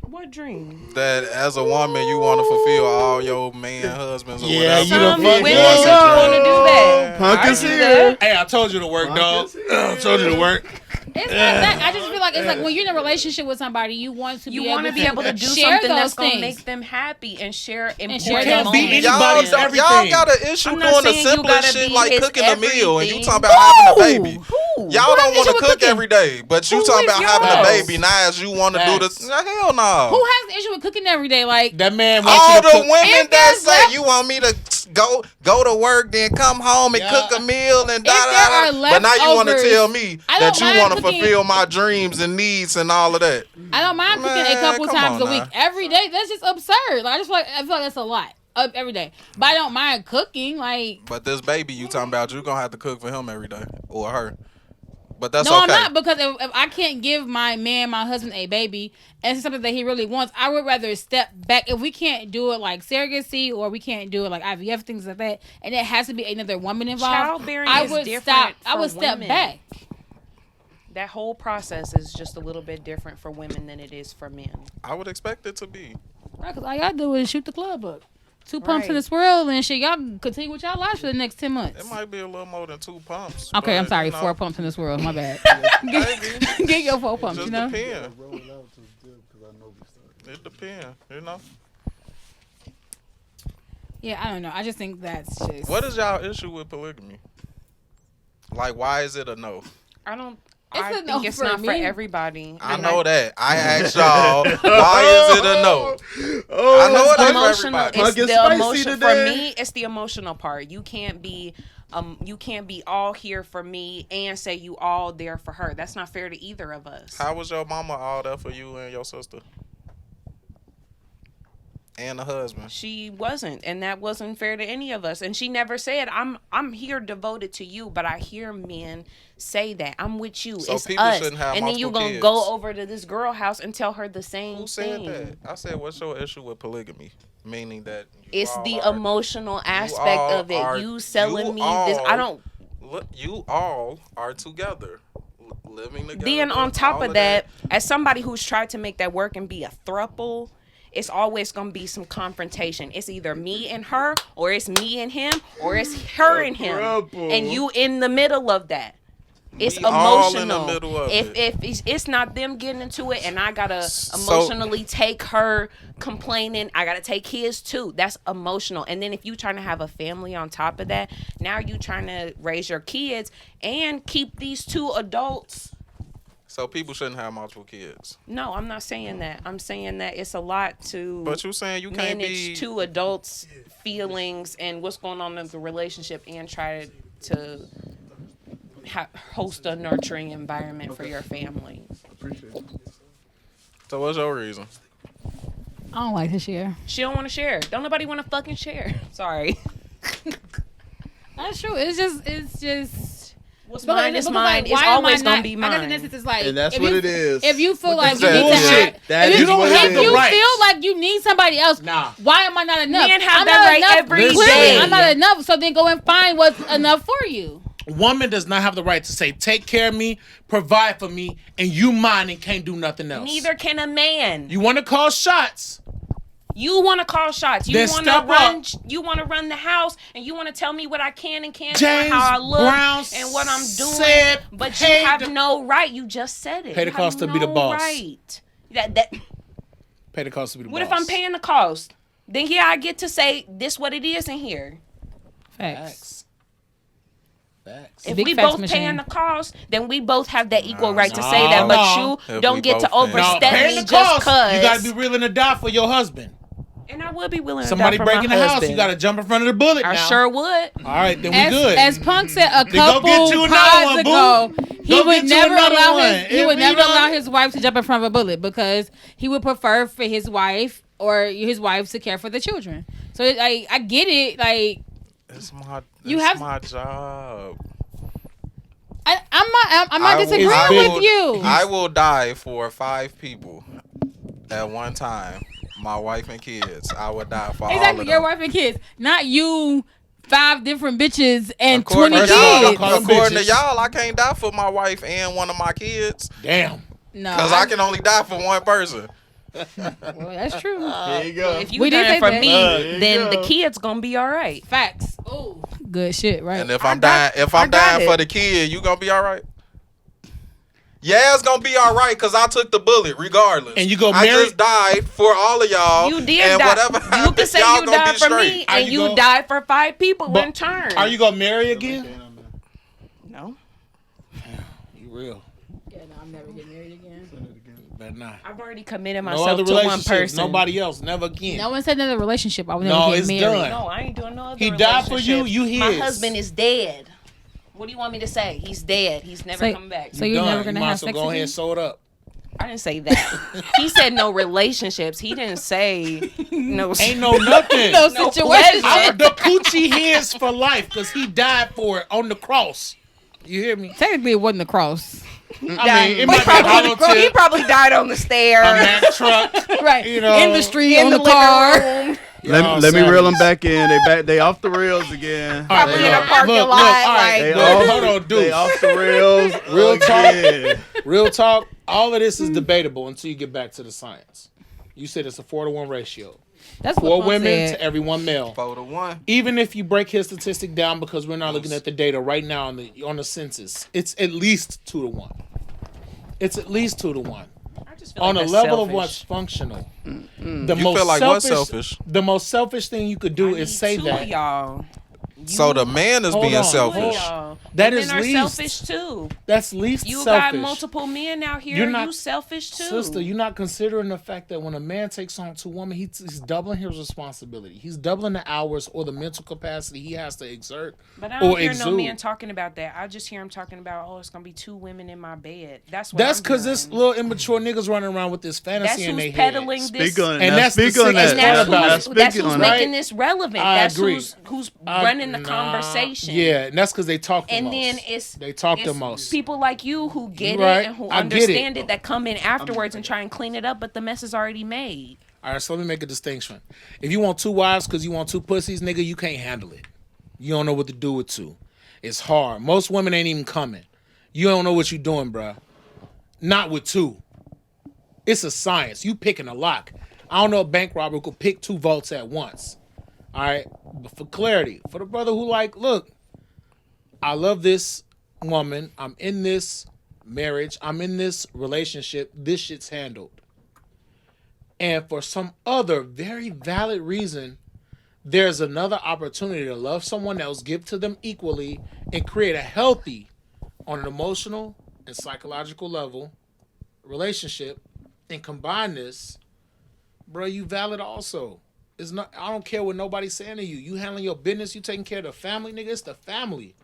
what dream? That as a woman, you want to fulfill all your man husbands or Yeah, whatever. you done Some fucked women up. just want to do that. Punk I is do here. that. Hey, I told you to work, dog. I told you to work. It's not that. I just feel like it's like when you're in a relationship with somebody, you want to You be want to able be able to do share something those that's going to things. make them happy and share important share Can't those be moments. things. anybody's Y'all everything. got an issue I'm not doing the saying you simplest gotta shit be like his cooking a meal, and you everything. talking about having a baby. Who? Y'all What don't issue want to with cook cooking? every day, but you Who talking is about having a yours? baby. Now as you want to do Facts. this, hell no. Who has the issue with cooking every day? Like, That man wants All you to the cook. women If that there's say left- you want me to go to work, then come home and Yeah. cook a meal and da there da are da. But now you want to leftovers, tell me I that don't you mind want to cooking. fulfill my dreams and needs and all of that. I don't mind cooking a Man, couple come times on a week. now. Every day, that's just absurd. Like, I feel like that's a lot every day. But I don't mind cooking. Like, But this baby you talking about, you gonna have to cook for him every day or her. But that's no, okay. I'm not, because if I can't give my husband, a baby, and it's something that he really wants, I would rather step back. If we can't do it like surrogacy, or we can't do it like IVF, things like that, and it has to be another woman involved, Childbearing I is would different stop. I for would step women. back. That whole process is just a little bit different for women than it is for men. I would expect it to be. Right, because all y'all do is shoot the club up. 2 pumps in Right. this world and shit. Y'all continue with y'all lives for the next 10 months. It might be a little more than 2 pumps. Okay, but, I'm sorry. you know, 4 pumps in this world. My bad. maybe. Get your 4 pumps, Just you know? depend. It depends, you know. Yeah, I don't know. I just think that's just. What is y'all issue with polygamy? Like, why is it a no? I don't. It's I a think no it's for not for me. everybody. I And know that. I asked y'all, why is it a no? Oh, I know it ain't for Emotional. everybody. It's Might get the spicy emotion for today. me. It's the emotional part. You can't be all here for me and say you all there for her. That's not fair to either of us. How was your mama all there for you and your sister? And the husband. She wasn't, and that wasn't fair to any of us. And she never said, I'm here devoted to you, but I hear men say that. I'm with you. So it's people us. shouldn't have And then you multiple gonna kids. go over to this girl house and tell her the same Who said thing. that? I said, what's your issue with polygamy? Meaning that you It's all the are- emotional aspect all of it. are- You selling you me this. I all- don't. Look, you all are together, living together. Then on top all of that, as somebody who's tried to make that work and be a throuple, it's always going to be some confrontation. It's either me and her, or it's me and him, or it's her and him. throuple. And you in the middle of that. It's We all in emotional. the middle of if it. it's not them getting into it, and I gotta So- emotionally take her complaining, I gotta take his too. That's emotional. And then if you trying to have a family on top of that, now you trying to raise your kids and keep these 2 adults. So people shouldn't have multiple kids. No, I'm not saying that. I'm saying that it's a lot to But you saying you can't manage be 2 adults' feelings and what's going on in the relationship and try to host a nurturing environment for your family. Appreciate it. So what's your reason? I don't like to share. She don't want to share. Don't nobody want to fucking share. Sorry. That's true. It's just. What's But mine because, is like, mine. It's why am I always not- gonna be I guess in mine. essence, it's like, And that's if what you- it is. If you feel like you that's need to bullshit. have, That if is you, what it if is. you Right. feel like you need somebody else, Nah. why am I not enough? Men have I'm that not right enough. every Clearly, day. I'm not enough. So then go and find what's enough for you. Woman does not have the right to say, take care of me, provide for me, and you mine and can't do nothing else. Neither can a man. You want to call shots? You want to call shots. You Then want to step run. up. You want to run the house, and you want to tell me what I can and can't do, James and how I look, Brown and what I'm doing. said But you pay have the- no right. You just said it. Pay the You have cost to be the no boss. Right. That. Pay the cost to be the What boss. if I'm paying the cost? Then yeah, I get to say this what it is in here. Facts. Facts. If Big we facts both machine. paying the cost, then we both have that equal right to nah, say that. But nah. you If don't we get to both paying- Now, overstep paying me the just cost, cause. you got to be willing to die for your husband. And I would be willing to Somebody die for breaking my the house, husband. you got to jump in front of the bullet I now. sure would. All right, then we As, good. as Punk said a go couple get you another pods one, boo. ago, he Go would get you never another allow one. he If would we never don't- allow his wife to jump in front of a bullet because he would prefer for his wife or his wife to care for the children. So I get it. Like It's my You it's have- my job. I'm not I will- disagreeing I with will- you. I will die for 5 people at one time. My wife and kids. I would die for all of Exactly, them. your wife and kids, not you. 5 different bitches and According 20 to y'all, kids. Call them according to bitches. y'all, I can't die for my wife and one of my kids Damn. No, because I can only die for one person. Well, that's true. There you go. If you We did dying say for that. me, There you then the go. kids gonna be all right. Facts. Oh, good shit, right? And if I I'm got- dying, if I I'm got dying it. for the kid, you gonna be all right. Yeah, it's gonna be all right because I took the bullet regardless. And you go I marry- just died for all of y'all. You did and die. whatever You happens, can say y'all you gonna died be for straight. me, Are and you you go- died for 5 people But in turn. Are you going to marry again? No, You real. Yeah, no, I'm never getting married again. Better not. I've already committed No myself other to one relationship. person. Nobody else. Never again. No one said another relationship. I would No, never get it's married. done. No, I ain't doing no other He died for you, relationships. you his. My husband is dead. What do you want me to say? He's dead. He's never So- coming back. so you're Done. never gonna you might have as well sex go ahead again? and sew it up. I didn't say that. He said no relationships. He didn't say no. Ain't no nothing. No No situation. pleasure. The coochie his for life because he died for it on the cross. You hear me? Technically, it wasn't the cross. I mean, it He might be a hollow probably, he tip, probably died on the a stairs. Mack truck. Right. You know, in the street, In on the the living car. room. Let me reel them back in. They off the rails again. All right, Probably They in a off- parking look, lot. all right, They Like, off- hold on, They Deuce. off the rails. Real talk. again. Real talk. All of this is debatable until you get back to the science. You said it's a 4-to-1 ratio. That's what 4 Punk women said. to every 1 male. 4 to 1. Even if you break his statistic down, because we're not looking at the data right now on the census, it's at least 2 to 1. It's at least 2 to 1. I just feel On like a that's level of selfish. what's functional. You feel like what's selfish? The most selfish thing you could do I is need say two that. of y'all. So the man is Hold being on, selfish. hold Y'all. That Women is are least. selfish too. That's least You selfish. got multiple men out here. You're not- you selfish too. Sister, you're not considering the fact that when a man takes on 2 women, he's doubling his responsibility. He's doubling the hours or the mental capacity he has to exert But I don't or hear exude. no man talking about that. I just hear him talking about, oh, it's gonna be 2 women in my bed. That's what. That's because because this little immature niggas running around with this That's fantasy in who's their peddling heads. this. Speak on it. And Now that's the speak on sickest that. part That's about Now it. who's, speak that's who's on making that. this relevant. I That's agree. who's running the conversation. Yeah, and that's because they talk the And most. then it's They talk the it's most. people like you who get Right. it and who I get understand it. it that come in afterwards and try and clean it up, but the mess is already made. All right, so let me make a distinction. If you want 2 wives because you want 2 pussies, nigga, you can't handle it. You don't know what to do with 2. It's hard. Most women ain't even coming. You don't know what you're doing, bruh. Not with 2. It's a science. You picking a lock. I don't know a bank robber who could pick 2 vaults at once. All right? But for clarity, for the brother who like, look, I love this woman. I'm in this marriage. I'm in this relationship. This shit's handled. And for some other very valid reason, there's another opportunity to love someone else, give to them equally, and create a healthy, on an emotional and psychological level, relationship, and combine this, bro, you valid also. It's not. I don't care what nobody's saying to you. You handling your business. You taking care of the family, nigga. It's the family.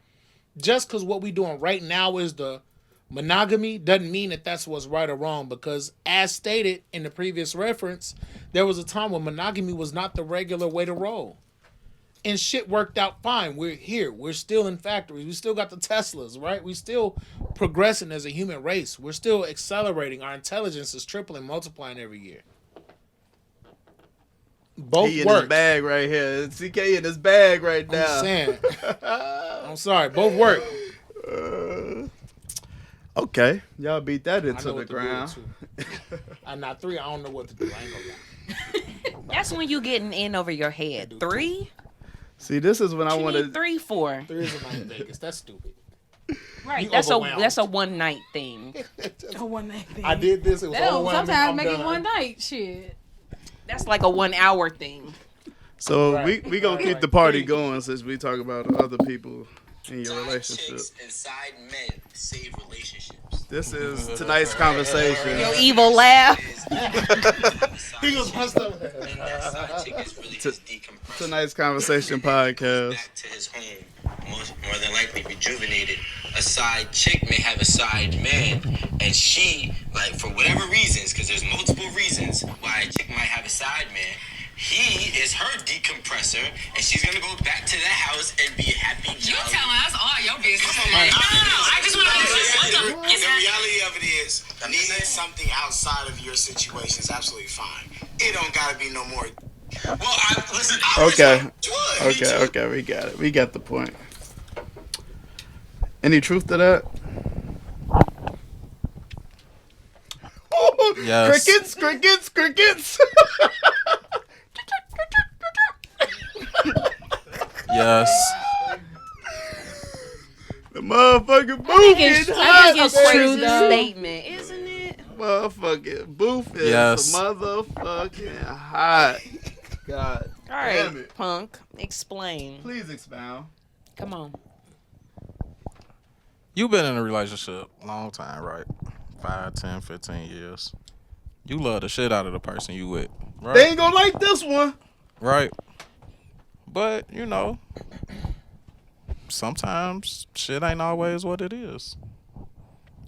Just because what we doing right now is the monogamy doesn't mean that that's what's right or wrong, because as stated in the previous reference, there was a time when monogamy was not the regular way to roll. And shit worked out fine. We're here. We're still in factories. We still got the Teslas, right? We still progressing as a human race. We're still accelerating. Our intelligence is tripling, multiplying every year. Both He in work. his bag right here. CK in his bag right now. I'm saying. I'm sorry. Both work. Okay, y'all beat that I into know the what to do ground. with 2. I'm not 3. I don't know what to do. I ain't gonna lie. That's when you getting in over your head. 3? See, this is when I You want need to. 3 for. 3 is a night in Vegas. That's stupid. Right. You That's overwhelmed. a one night thing. A one night thing. I did this. It was That'll overwhelming. sometimes I'm make it done. one night. Shit. That's like a 1 hour thing. So Right. we gonna keep Right. the party going since we talk about other people in your Side relationship. chicks and side men save relationships. This is tonight's conversation. Your evil laugh. He was messed up. And that side chick is really just decompressing. Tonight's conversation podcast. Back to his home, more than likely rejuvenated. A side chick may have a side man, and she, like, for whatever reasons, because there's multiple reasons why a chick might have a side man, he is her decompressor, and she's gonna go back to the house and be happy. You telling us all your business. Come on, man. No. I just want to understand. The reality of it is, needing something outside of your situation is absolutely fine. It don't gotta be no more. Well, listen. Okay, we got it. We got the point. Any truth to that? Yes. Crickets. Yes. The motherfucking booth think is it's hot. true, Crazy though. statement, isn't it? Motherfucking booth is Yes. motherfucking hot. God All damn right, it. Punk. Explain. Please expound. Come on. You've been in a relationship a long time, right? 5, 10, 15 years. You love the shit out of the person you with, right? They ain't gonna like this one. Right. But, you know, sometimes shit ain't always what it is.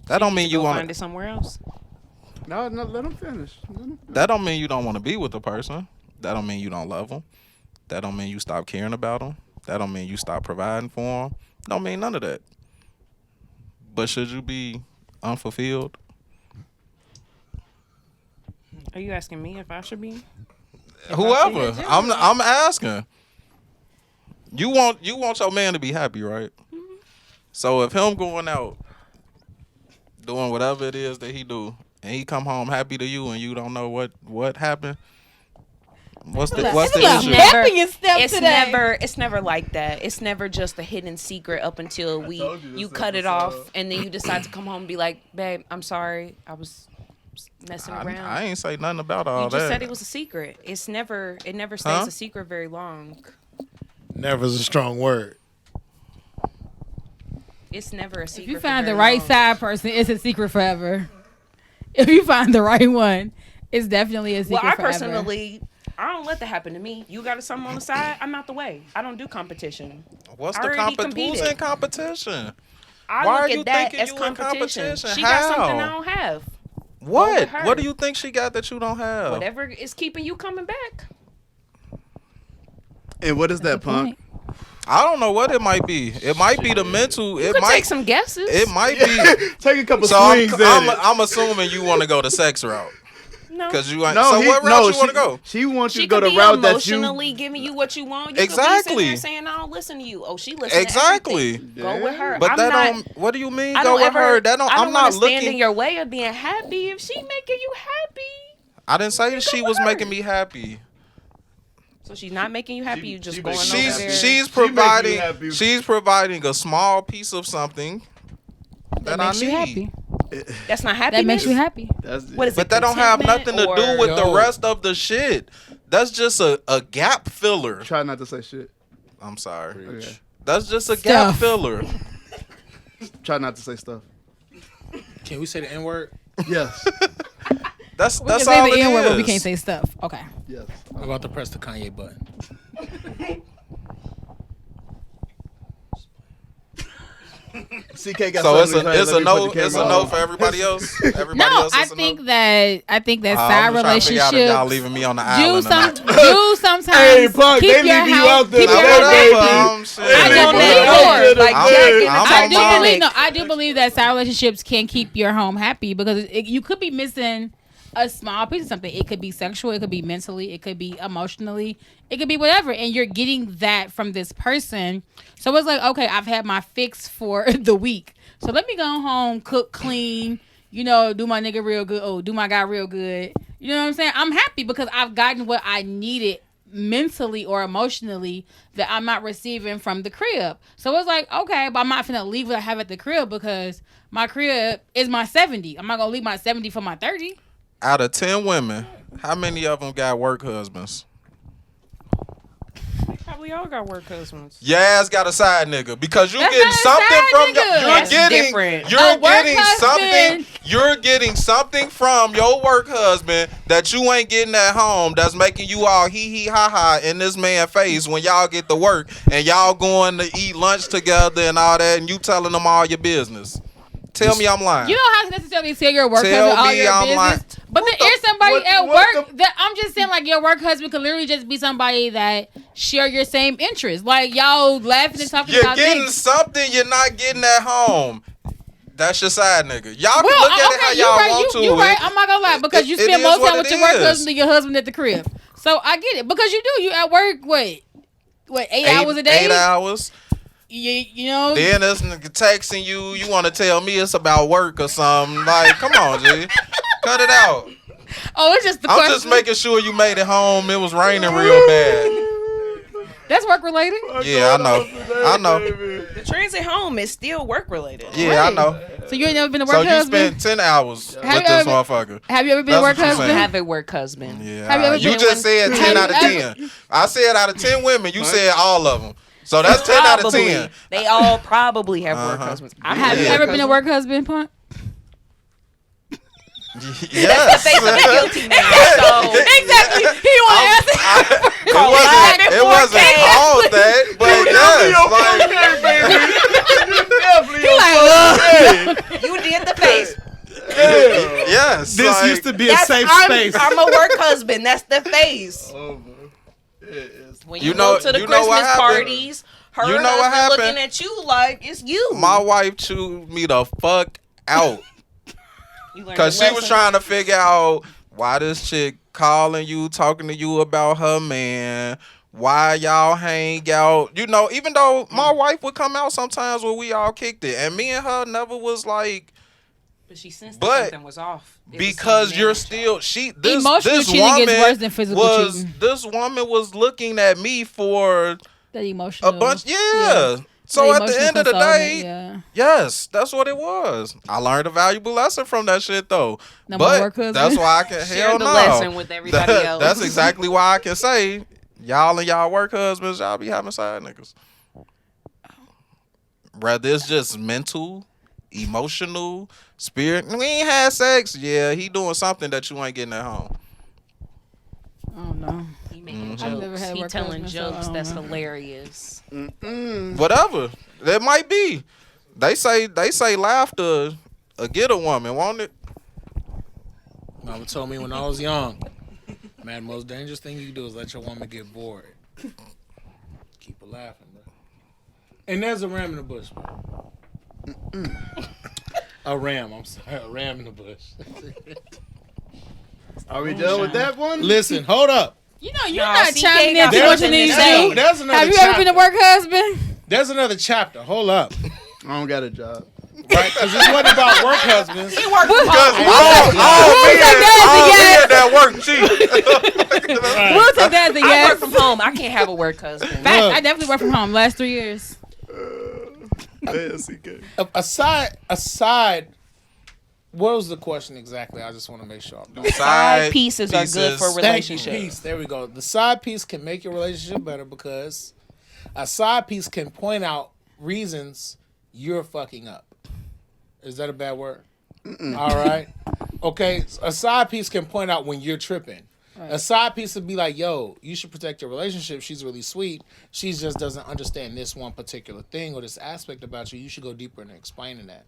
That don't mean you Go want find it somewhere else. No, let him finish. That don't mean you don't want to be with the person. That don't mean you don't love them. That don't mean you stop caring about them. That don't mean you stop providing for them. Don't mean none of that. But should you be unfulfilled? Are you asking me if I should be? Whoever. I'm asking. You want your man to be happy, right? So if him going out doing whatever it is that he do, and he come home happy to you, and you don't know what happened, What's the It's a issue? little peppy and stuff It's today. never like that. It's never just a hidden secret up until you cut it off and then you decide to come home and be like, babe, I'm sorry, I was messing around. I ain't say nothing about all You that. just said it was a secret. It never stays a secret very long. Never is a strong word. It's never a secret. If you for find the very right long. side person, it's a secret forever. If you find the right one, it's definitely a secret Well, I forever. personally, I don't let that happen to me. You got something on the side, I'm out the way. I don't do competition. What's I the already competition? Who's competed. in competition? I Why are look you at that thinking as you in competition. competition? She got something I How? don't have. What? with her. What do you think she got that you don't have? Whatever is keeping you coming back. And what is that, Punk? I don't know what it might be. It might be the mental. You It could might. take some guesses. It might be. Take a couple So swings at it. I'm assuming you want to go the sex route no. because you. Ain't, No, so what route you want to go? She wants you She to go could the be route that you. emotionally giving you what you want. You Exactly. Could be sitting there saying, "I don't listen to you." Oh, she listens. Exactly. To everything. Go with her. But I'm that not, don't. What do you mean? I Go don't with ever, her. That don't. I don't I'm not wanna stand in looking. your way of being happy. If she making you happy, I didn't say she was making me happy. so she's not making you happy. You just she going makes over you there. She's She make you providing. happy. She's providing a small piece of something that I makes need. you happy. That's not happiness. That makes you happy. That's What is it? But that don't have nothing contentment to do with the Yo. rest of the shit. That's just a gap filler. Try not to say shit. I'm sorry. Okay. That's just a gap Stuff. filler. Try not to say stuff. Can we say the N word? Yes. That's We can all say it the N word, but we is. can't say stuff. Okay. Yes. I'm about to press the Kanye button. CK got So it's something a to say. it's Let a me no put the it's a camera no on. for everybody else. Everybody No, else I is a think no. that side I'm just trying to figure out if y'all leaving me on the relationships island. do or not. sometimes Hey, Punk, keep they your leaving you house, out there keep Nah, your today, house whatever, happy. shit. I Hey, don't man, need I'm yours. good, Like I'm Jack good. in the I'm I do talking believe Titanic. I do believe that side relationships can keep your home happy because you could be missing a small piece of something. It could be sexual, it could be mentally, it could be emotionally, it could be whatever, and you're getting that from this person. So it's like, okay, I've had my fix for the week, so let me go home, cook, clean, do my nigga real good. Oh, do my guy real good. You know what I'm saying? I'm happy because I've gotten what I needed mentally or emotionally that I'm not receiving from the crib. So it's like, okay, but I'm not finna leave what I have at the crib because my crib is my 70. I'm not gonna leave my 70 for my 30. Out of 10 women, how many of them got work husbands? Probably all got work husbands. Your ass got a side nigga because you That's getting not a something side from nigga. you're That's getting different. you're A work getting husband. something you're getting something from your work husband that you ain't getting at home that's making you all hee hee ha ha in this man face when y'all get to work and y'all going to eat lunch together and all that and you telling them all your business. Tell me I'm lying. You don't have to necessarily tell your work Tell husband all me your I'm business. lying. But there is somebody what- at what work that I'm just saying, like, your work husband could literally just be somebody that share your same interests. Like, y'all laughing and talking You're about getting things. something you're not getting at home. That's your side nigga. Y'all can Well, look at it how okay, y'all you're right. want to. You're right. I'm not gonna lie because you it spend is more what time with it your work is. husband than your husband at the crib. So I get it because you do. You at work what 8 hours a day? 8 hours. You know. Then this nigga texting you. You want to tell me it's about work or something? Like, come on, G. Cut it out. Oh, it's just the I'm question. just making sure you made it home. It was raining real bad. That's work related. Yeah, I know. I know. The transit home is still work related. Yeah, I Right. know. So you ain't never been a work So you husband. spent 10 hours with Have you this ever- motherfucker. Have you ever been That's a work what you husband? saying. Have a work husband. Yeah, Have you ever you been just one- said 10 Have out of you 10. I said out of 10 women, you said all of them. So that's 10 out of 10. They all probably have work Uh-huh. husbands. Have you Yeah. ever been a work husband, Punt? Yes. Face of a guilty man. So Exactly. He want to answer. It wasn't all that, but yes, like, you did the face. yes. This like, used to be a safe space. I'm a work husband. That's the face. When you, You know- go to the you know what Christmas happened? parties, her You know what husband looking happened? at you like it's you. my wife chewed me the fuck out You learned because a she was lesson. trying to figure out why this chick calling you, talking to you about her man, why y'all hang out. You know, even though my wife would come out sometimes when we all kicked it, and me and her never was like But she sensed But that something was off. It was because some you're man still this Emotional this cheating woman gets worse than physical cheating. this woman was looking at me for That emotional. a bunch. Yeah. So The at the emotional end of the day, consultant, yes, that's what it was. I learned a valuable lesson from that shit though. No more but work husband. that's why I can Share hell the no. lesson with everybody else. That's exactly why I can say y'all and y'all work husbands, y'all be having side niggas. Rather it's just mental, emotional, spirit. We ain't had sex. Yeah, he doing something that you ain't getting at home. I don't know. He making I've never jokes. had He work telling husband, so I jokes don't that's know. hilarious. Whatever. That might be. They say laughter get a woman, won't it? Mama told me when I was young, man, the most dangerous thing you can do is let your woman get bored. Keep her laughing, bro. And there's a ram in the bush, bro. A ram in the bush. Are we done with that one? Listen, hold up. You know, you're No, not CK chiming in got too much something in to these say. two. There's another Have you chapter. ever been a work husband? There's another chapter. Hold up. I don't got a job. Right? Because this wasn't about work husbands. He worked We'll That work cheap. take that as a I yes. work from home. I can't have a work husband. Fact, I definitely work from home last 3 years. CK. Aside, what was the question exactly? I just want to make sure. I'm done. Side pieces are good for Thank you, relationships. peace. There we go. The side piece can make your relationship better because a side piece can point out reasons you're fucking up. Is that a bad word? All right. Okay. A side piece can point out when you're tripping. Right. A side piece would be like, yo, you should protect your relationship. She's really sweet. She just doesn't understand this one particular thing or this aspect about you. You should go deeper in explaining that.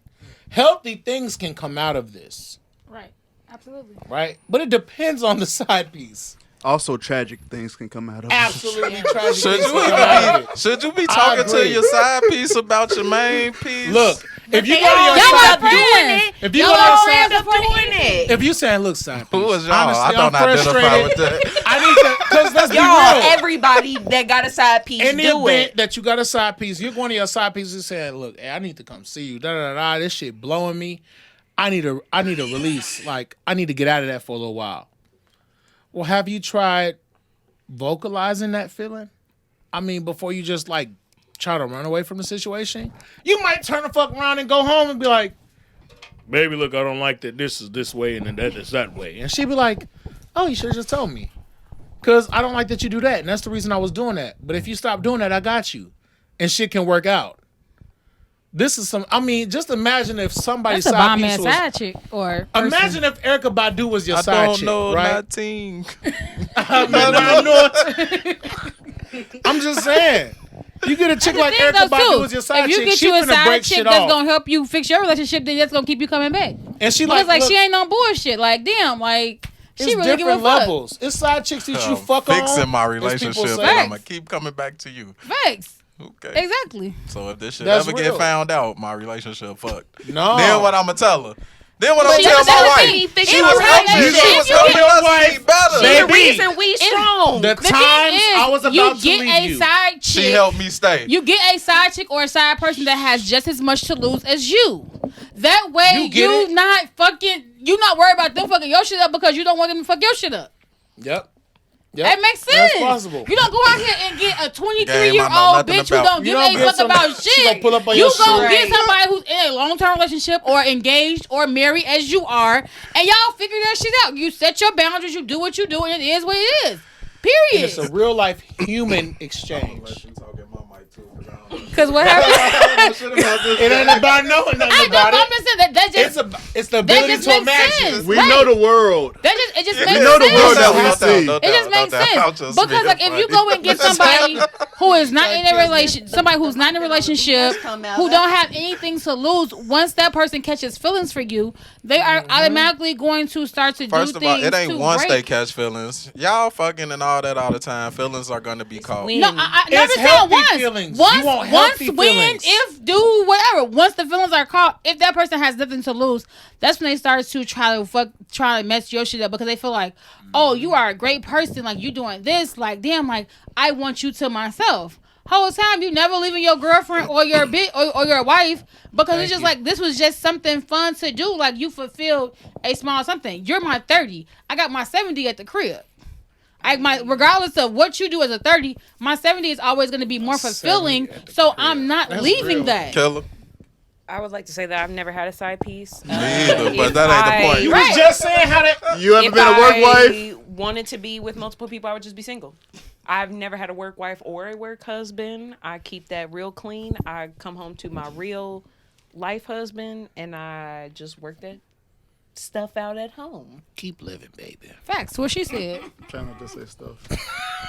Healthy things can come out of this. Right. Absolutely. Right? But it depends on the side piece. Also, tragic things can come out of it. Absolutely tragic Should things you, can come out of it. should you be talking to agree. your side piece about your main piece? Look, if you go to Y'all your end side up piece, doing it. if you Y'all go to your all side end up doing it. if you saying, look, side piece, who was y'all? honestly, I don't I'm identify frustrated. with that. I need to, because let's be Y'all, real. everybody that got a side piece, In the do event it. that you got a side piece, you're going to your side piece and saying, look, hey, I need to come see you. This shit blowing me. I need a release. Like, I need to get out of that for a little while. Well, have you tried vocalizing that feeling? I mean, before you just like try to run away from the situation, you might turn the fuck around and go home and be like, baby, look, I don't like that this is this way and then that is that way. And she'd be like, oh, you should have just told me. Because I don't like that you do that. And that's the reason I was doing that. But if you stop doing that, I got you. And shit can work out. This is just imagine if somebody's That's a side bomb piece ass was... side chick or person. Imagine if Erykah Badu was your I side don't chick, know right? nothing. I'm just saying. You get a chick like Thing Erykah though, Badu too, as your side if you chick, get she you a finna side break chick shit that's off. gonna help you fix your relationship, then that's gonna keep you coming back. And she Because like, she ain't on bullshit. Like, damn, like she it's really give a different fuck. levels. It's side chicks that you fuck on. Fixing my as people relationship, say. and I'm Facts. gonna keep coming back to you. Facts. Okay. Exactly. So if this shit That's ever real. get found out, my relationship fucked. No. Then what I'ma tell her? Then what I'ma She tell was my telling wife? me, fix She your was helping. relationship. She was You helping get- us be better. She the Baby. reason we strong. The The thing times is, I was about you to get leave a you. side chick. She helped me stay. You get a side chick or a side person that has just as much to lose as you. That way, You get it? you not worried about them fucking your shit up because you don't want them to fuck your shit up. Yep. That makes sense. That's possible. You don't go out here and get a Game I know 23-year-old nothing bitch who about. don't You give don't a get fuck about she shit. gonna pull up on You your gonna shit. get somebody who's in a long-term relationship or engaged or married as you are, and y'all figure that shit out. You set your boundaries. You do what you do, and it is what it is. And it's Period. a real life human exchange. Because what happened? It ain't about knowing nothing I about know. it. I'm just saying that just It's the ability just to makes imagine. sense. We Right. know the world. it just We makes know the sense. world that we see. It just makes sense because, like, if you go and get somebody who is not in a relationship, somebody who's not in a relationship, who don't have anything to lose, once that person catches feelings for you, they are automatically going to start to First do of all, things it ain't to once break. they catch feelings. Y'all fucking and all that all the time. Feelings are gonna be caught. when- No, I never It's said healthy once. feelings. Once, You want once, healthy when, feelings. if, do, whatever. Once the feelings are caught, if that person has nothing to lose, that's when they start to try to mess your shit up because they feel like, oh, you are a great person. Like, you doing this. Like, damn, like, I want you to myself. whole time you never leaving your girlfriend or your or your wife because it's just like this was just something fun to do. Like you fulfilled a small something. You're my 30. I got my 70 at the crib. Regardless of what you do as a 30, my 70 is always going to be more fulfilling. So I'm not leaving that. Killer. I would like to say that I've never had a side piece. Me either, but that ain't the point. You was just saying how that. You ever If been a work I wife? wanted to be with multiple people, I would just be single. I've never had a work wife or a work husband. I keep that real clean. I come home to my real life husband, and I just work that stuff out at home. Keep living, baby. Facts. What she said. I'm trying not to say stuff.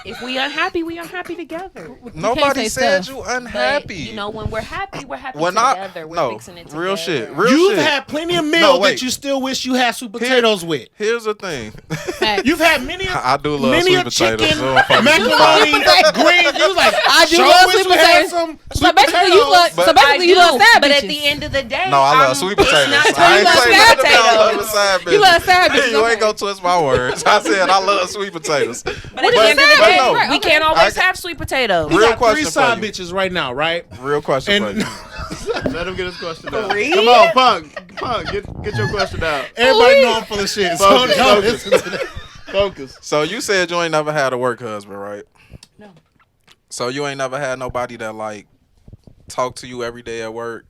If we unhappy, we unhappy together. Nobody said stuff. you But, unhappy. you know, when we're happy When I- together. We're no, fixing it together. real shit. Real You've shit. had plenty of meals wait. that you still wish you had sweet potatoes with. Here's the thing. Facts. You've had many of I do love many sweet of potatoes. chicken, So if I'm- macaroni, greens. You was like, I do sure love wish sweet we had potatoes. some So sweet basically, you potatoes. love. But- So basically, you love sad But bitches. at the end of the day, No, I love sweet potatoes. It's not I ain't you love saying sweet nothing about loving potatoes. side bitches. You love sad bitches, You okay. ain't gonna twist my words. I said I love sweet potatoes. But at What the you end of the saying? day, no. Right, we okay. can't always I- have sweet potatoes. You Real got question 3 for side you. bitches right now, right? Real question And for you. Let him get his question out. Three? Come on, Punk, get your question out. everybody know I'm full of shit. So Focus, don't focus. listen to that. Focus. So you said you ain't never had a work husband, right? No. So you ain't never had nobody that like talked to you every day at work,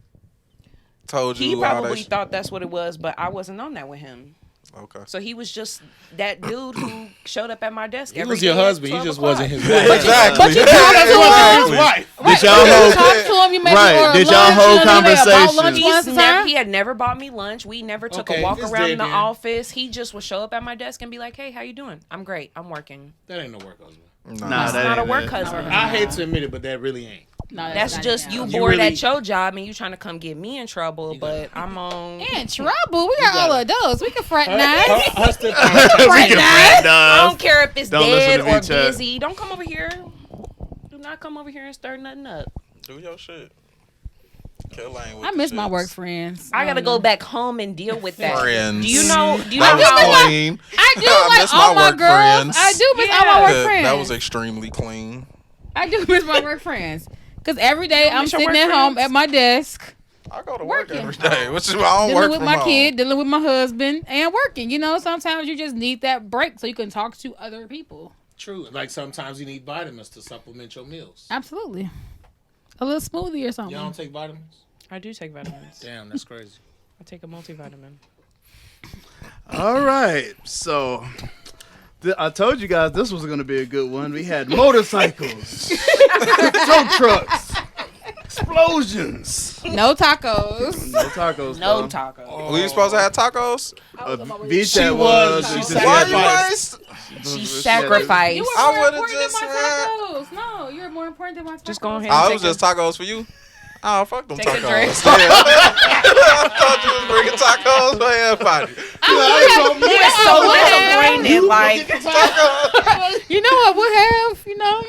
told He you how probably they. thought that's what it was, but I wasn't on that with him. Okay. So he was just that dude who showed up at my desk. He every was your day at husband. He 12 just o'clock. wasn't his wife. Exactly. But you talked to him. His wife. Did y'all You hold? talked to him. You maybe Right. ordered Did y'all lunch, hold you know, maybe about conversations? lunch once a time? He had never bought me lunch. We never took Okay, a walk it's around dead the then. office. He just would show up at my desk and be like, "Hey, how you doing? I'm great. I'm working." That ain't no work husband. Nah, That's that not a ain't work it. husband. I hate to admit it, but that really ain't. No, That's not just it you now. bored really- at your job and you trying to come get me in trouble, but I'm on. In trouble. We got all adults. We can fraternize. We can I friend don't care if it's Don't listen dead to Vee or Chat. busy. Don't come over here. Do not come over here and stir nothing up. Do your shit. Killer ain't with I the miss my shits. work friends. I gotta go back home and deal with that. Friends. Do you know? Do you That know was how? clean. I do I like miss all my my work girls. friends. I do miss all my work friends. That was extremely clean. I do miss my work friends. Because every day don't I'm miss your sitting work at home friends? at my desk, I go to work Working. every day. Which is why I don't dealing work with from my home. kid, dealing with my husband, and working. You know, sometimes you just need that break so you can talk to other people. True. Like sometimes you need vitamins to supplement your meals. Absolutely. A little smoothie or something. Y'all don't take vitamins? I do take vitamins. Damn, that's crazy. I take a multivitamin. All right, so I told you guys this was gonna be a good one. We had motorcycles, tow trucks, explosions. No tacos. No tacos. No though. taco. We supposed to have tacos? Vee She Chat was. was. She just said Why had you sacrificed. ain't? She had- sacrificed. You were I more would've important than just my had- tacos. No, you're more important than my tacos. Just go ahead. I Take was just tacos for you. Oh, fuck them Take a tacos. drink. Yeah. I thought you was bringing tacos for everybody. You are so disappointed. Like, You know what would have, you know?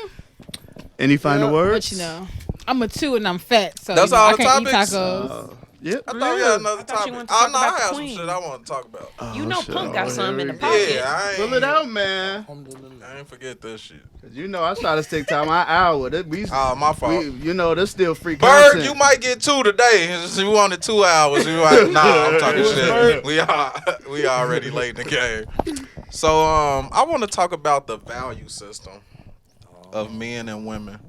Any final words? But you know, I'm a 2 and I'm fat, so That's you know, all I the can't eat topics? tacos. Yep. I thought we had another thought you topic. wanted to Oh, talk no, about I the have some queen. shit I want to talk about. you know, shit. Punk got Oh, something in here the we go. pocket. Yeah, Pull it out, man. I ain't forget this shit. 'Cause you know I try to stick to my hour. Oh, my fault. You know, there's still free Bird, content. you might get 2 today. We wanted 2 hours. We like, nah, I'm talking shit. We already late in the game. So I want to talk about the value system of men and women.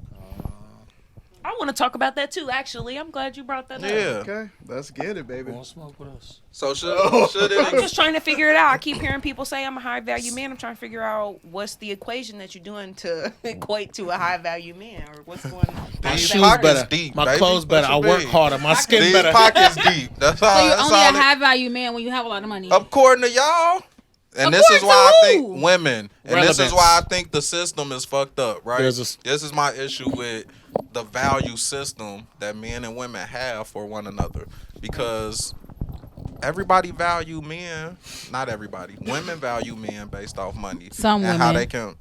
I want to talk about that too. Actually, I'm glad you brought that up. Yeah. Okay, let's get it, baby. Won't smoke with us. So should I'm it just trying to figure it out. I keep hearing people say I'm a high value man. I'm trying to figure out what's the equation that you're doing to equate to a high value man, or what's going on. My These shoes pockets better. deep, My baby. clothes better. I What you work mean? harder. My skin These better. pockets deep. That's all. So you're that's only all a it- high value man when you have a lot of money. According to y'all. And this is According why to I think who? women, and this is Relevance. why I think the system is fucked up, right? There's This is my issue with the value system that men and women have for one another. Because everybody value men, not everybody. Women value men based off money. Some and how women. they can.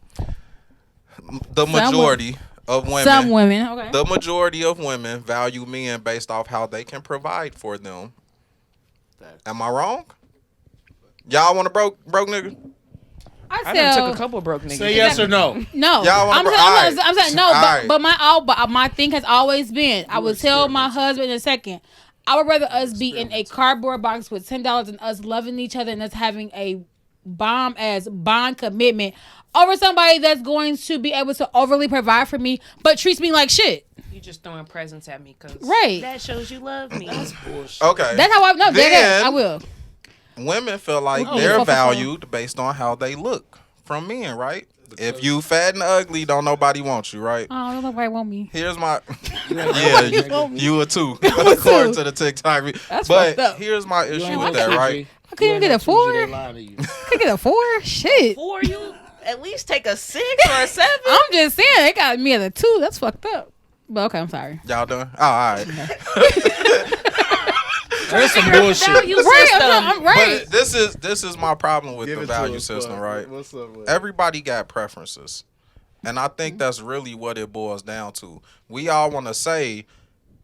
The majority of women. Some women, okay. The majority of women value men based off how they can provide for them. Am I wrong? Y'all want a broke nigga? I done took a couple broke niggas. Say yes or no. No, Y'all wanna I'm saying no, Alright. but my thing has always been, I would tell my husband in a second, I would rather us be in a cardboard box with $10 and us loving each other and us having a bomb as bond commitment over somebody that's going to be able to overly provide for me but treats me like shit. You just throwing presents at me because that shows you love me. Okay. That's how I know. Then- I will. Women feel like Oh, they're fuck, fuck, fuck. valued based on how they look from men, right? If you fat and ugly, don't nobody want you, right? Oh, nobody want me. Here's my want me. you were too, would according too. to the TikTok. That's but fucked up. here's my issue ain't with like that, right? I couldn't even get a 4. Could get a 4? Shit. For you, at least take a 6 or a 7. I'm just saying, they got me at a 2. That's fucked up. But okay, I'm sorry. Y'all done? Oh, all right. There's some bullshit. I'm right. But this is my problem with Give the it to value us, system, bud. right? What's up with it? Everybody got preferences. And I think that's really what it boils down to. We all want to say,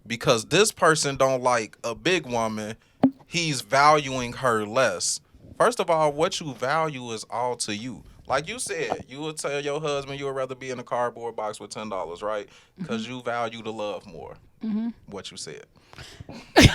because this person don't like a big woman, he's valuing her less. First of all, what you value is all to you. Like you said, you would tell your husband you would rather be in a cardboard box with $10, right? Because you value the love more. What you said.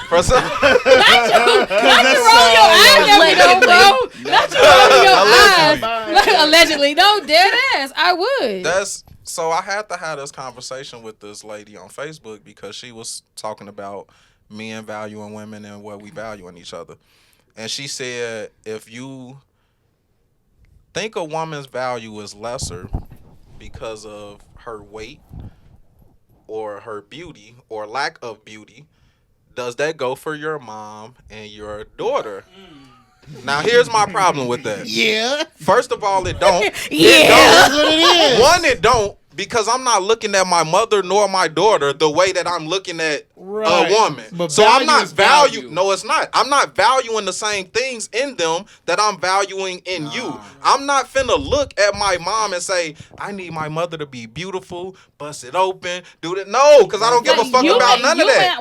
For some, Not to roll your eyes at me, though, bro. Not to roll your eyes. Like, allegedly. No, dead ass. I would. that's so I had to have this conversation with this lady on Facebook because she was talking about men valuing women and what we value in each other. And she said, if you think a woman's value is lesser because of her weight or her beauty or lack of beauty, does that go for your mom and your daughter? Now, here's my problem with that. Yeah. First of all, it don't. Yeah. That's what it is. One, it don't, because I'm not looking at my mother nor my daughter the way that I'm looking at Right. a woman. But So I'm value not is value. No, it's not. I'm not valuing the same things in them that I'm valuing in you. I'm not finna look at my mom and say, I need my mother to be beautiful, bust it open, do that. No, because I don't give a fuck about none of that.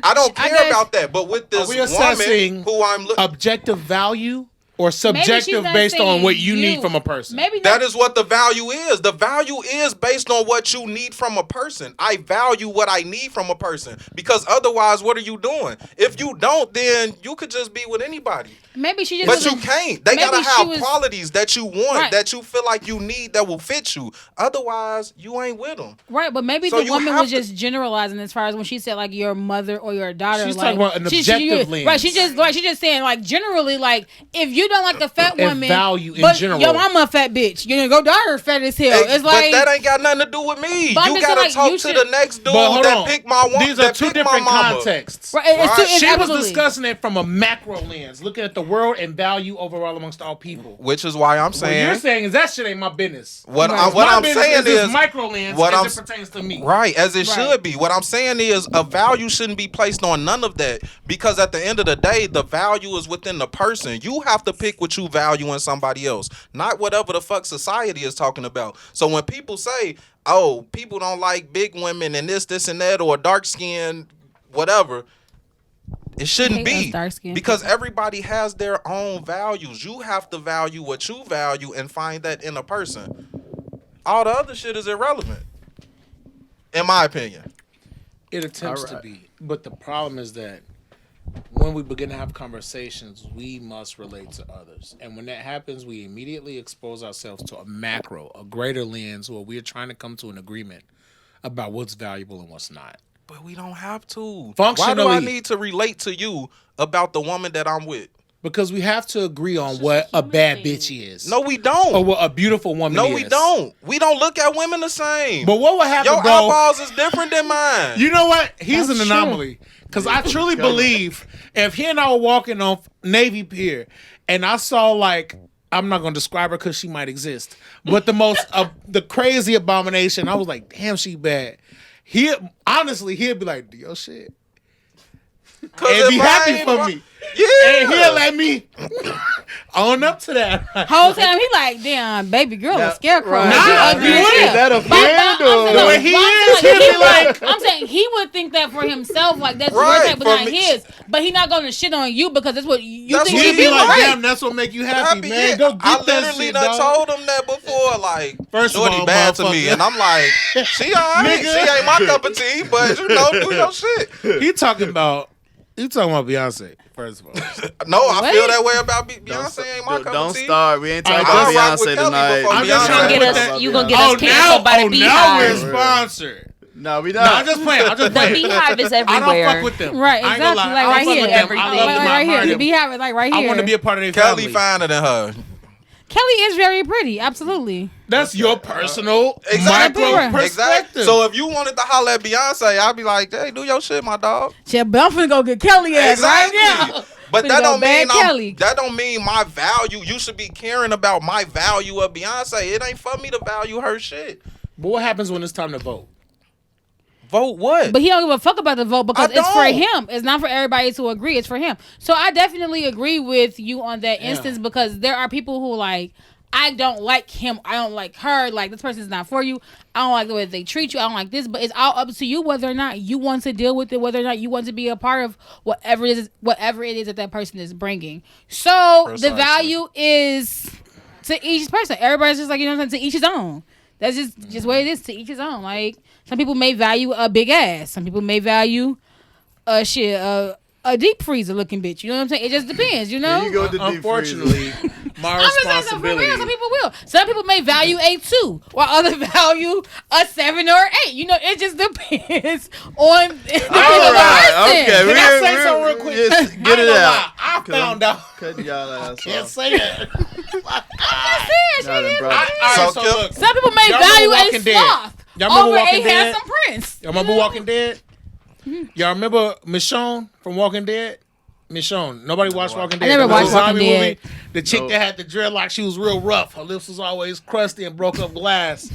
I don't care about that. But with this Are we assessing woman who I'm looking, objective value or she's subjective not based on saying what you need you. from a person? Maybe that is what the value is. The value is based on what you need from a person. I value what I need from a person because otherwise, what are you doing? If you don't, then you could just be with anybody. Maybe she just. But you doesn't- can't. They maybe gotta she have was- qualities that you want, Right. that you feel like you need, that will fit you. Otherwise, you ain't with them. Right, but maybe So the you woman have was to- just generalizing as far as when she said like your mother or your daughter. She's like, talking about an objective lens. Right, she just saying like generally like if you don't like a fat And woman, value in but general. your mama a fat bitch, you know, go daughter fat as hell. It's like but that ain't got nothing to do with me. But I'm You just gotta saying, like, talk you to should- the next dude But hold that on. pick my one. These are two different contexts. Right, it's Right. it's She was absolutely. discussing it from a macro lens, looking at the world and value overall amongst all people. Which is why I'm What saying you're saying is that shit ain't my business. what My I'm business saying this is micro lens what as I'm it pertains to me. right, as it Right. should be. What I'm saying is a value shouldn't be placed on none of that because at the end of the day, the value is within the person. You have to pick what you value in somebody else, not whatever the fuck society is talking about. So when people say, "Oh, people don't like big women and this, and that, or dark skin, whatever," it shouldn't hate us be dark-skinned because people. everybody has their own values. You have to value what you value and find that in a person. All the other shit is irrelevant, in my opinion. It attempts to Alright. be. But the problem is that when we begin to have conversations, we must relate to others. And when that happens, we immediately expose ourselves to a macro, a greater lens where we're trying to come to an agreement about what's valuable and what's not. But we don't have to. Functionally. Why do I need to relate to you about the woman that I'm with? Because we have to agree on what a bad bitch is. No, we don't. Or what a beautiful woman No, is. we don't. We don't look at women the same. But what would happen, Your bro? eyeballs is different than mine. You know what? He's That's an true. anomaly. Because I truly believe if he and I were walking on Navy Pier and I saw like, I'm not going to describe her because she might exist, but the most, the crazy abomination, I was like, damn, she bad. Honestly, he'd be like, do your shit. And if be I happy ain't for wa- me. Yeah. And he'll let me own up to that. Whole time he like, damn, baby girl, a scarecrow. right. She Nah, ugly you as wouldn't. hell. Is that a But friend I'm or- saying, The way he I'm is, saying, he'll be like- I'm saying he would think think that for himself, like that's Right, your type, but for not me- his. But he not gonna shit on you because that's what you That's think what he He'd he be be like, right. damn, that's what make you happy, man. Go get I that literally shit, done dog. told him that before. Like, First of Shorty all, bad to me, motherfucker. and I'm like, she alright. Nigga. She ain't my cup of tea, but do your shit. You talking about Beyonce, first of all. No, I What? feel that way about Beyonce. Ain't my cup Don't of tea. start. We ain't talking I'll about rock with Beyonce Kelly tonight. before I'm just Beyonce. trying to Get put us, that. you gonna get us canceled by the now we're Beehive. sponsored. No, we No, I'm not. just playing. I'm just The playing. Beehive is I don't everywhere. fuck with them. Right, I ain't gonna exactly. lie. Like I right fuck here. with them. I love them. Right I here. admire The them. Beehive is like right here. I want to be a part of their Kelly family. finer than her. Kelly is very pretty. Absolutely. That's your personal Exactly. micro perspective. Exactly. So if you wanted to holler at Beyonce, I'd be like, hey, do your shit, my dog. Shit, but I'm finna go get Kelly ass right now. But Finna that go don't bad mean Kelly. that don't mean my value. You should be caring about my value of Beyonce. It ain't for me to value her shit. But what happens when it's time to vote? Vote what? But he don't give a fuck about the vote because I it's for don't. him. It's not for everybody to agree. It's for him. So I definitely agree with you on that instance because there are people who like, I don't like him. I don't like her. Like, this person's not for you. I don't like the way they treat you. I don't like this. But it's all up to you whether or not you want to deal with it, whether or not you want to be a part of whatever it is that person is bringing. So Precisely. the value is to each person. Everybody's just like, you know what I'm saying, to each his own. That's just what it is, to each his own. Like, some people may value a big ass. Some people may value a deep freezer looking bitch. You know what I'm saying? It just depends, you know? Here you go with the deep freezer. Unfortunately, my I'm just saying, so for responsibility. real, some people will. Some people may value a 2, while others value a 7 or 8. You know, it just depends on All right, okay. Can I say something real quick? Just I get ain't it gonna out. lie, I found out. Cutting y'all ass Can't off. say that. Nah, then, bro. All right, So, so Kill- look. Some people may Y'all value remember a Walking Dead? sloth Y'all remember over a Walking Dead? handsome prince. Y'all remember Walking Dead? Y'all remember Michonne from Walking Dead? Michonne. Nobody watched Walking Dead. never The watched little zombie Walking Dead. movie. The chick that had the dreadlocks, she was real rough. Her lips was always crusty and broke up glass.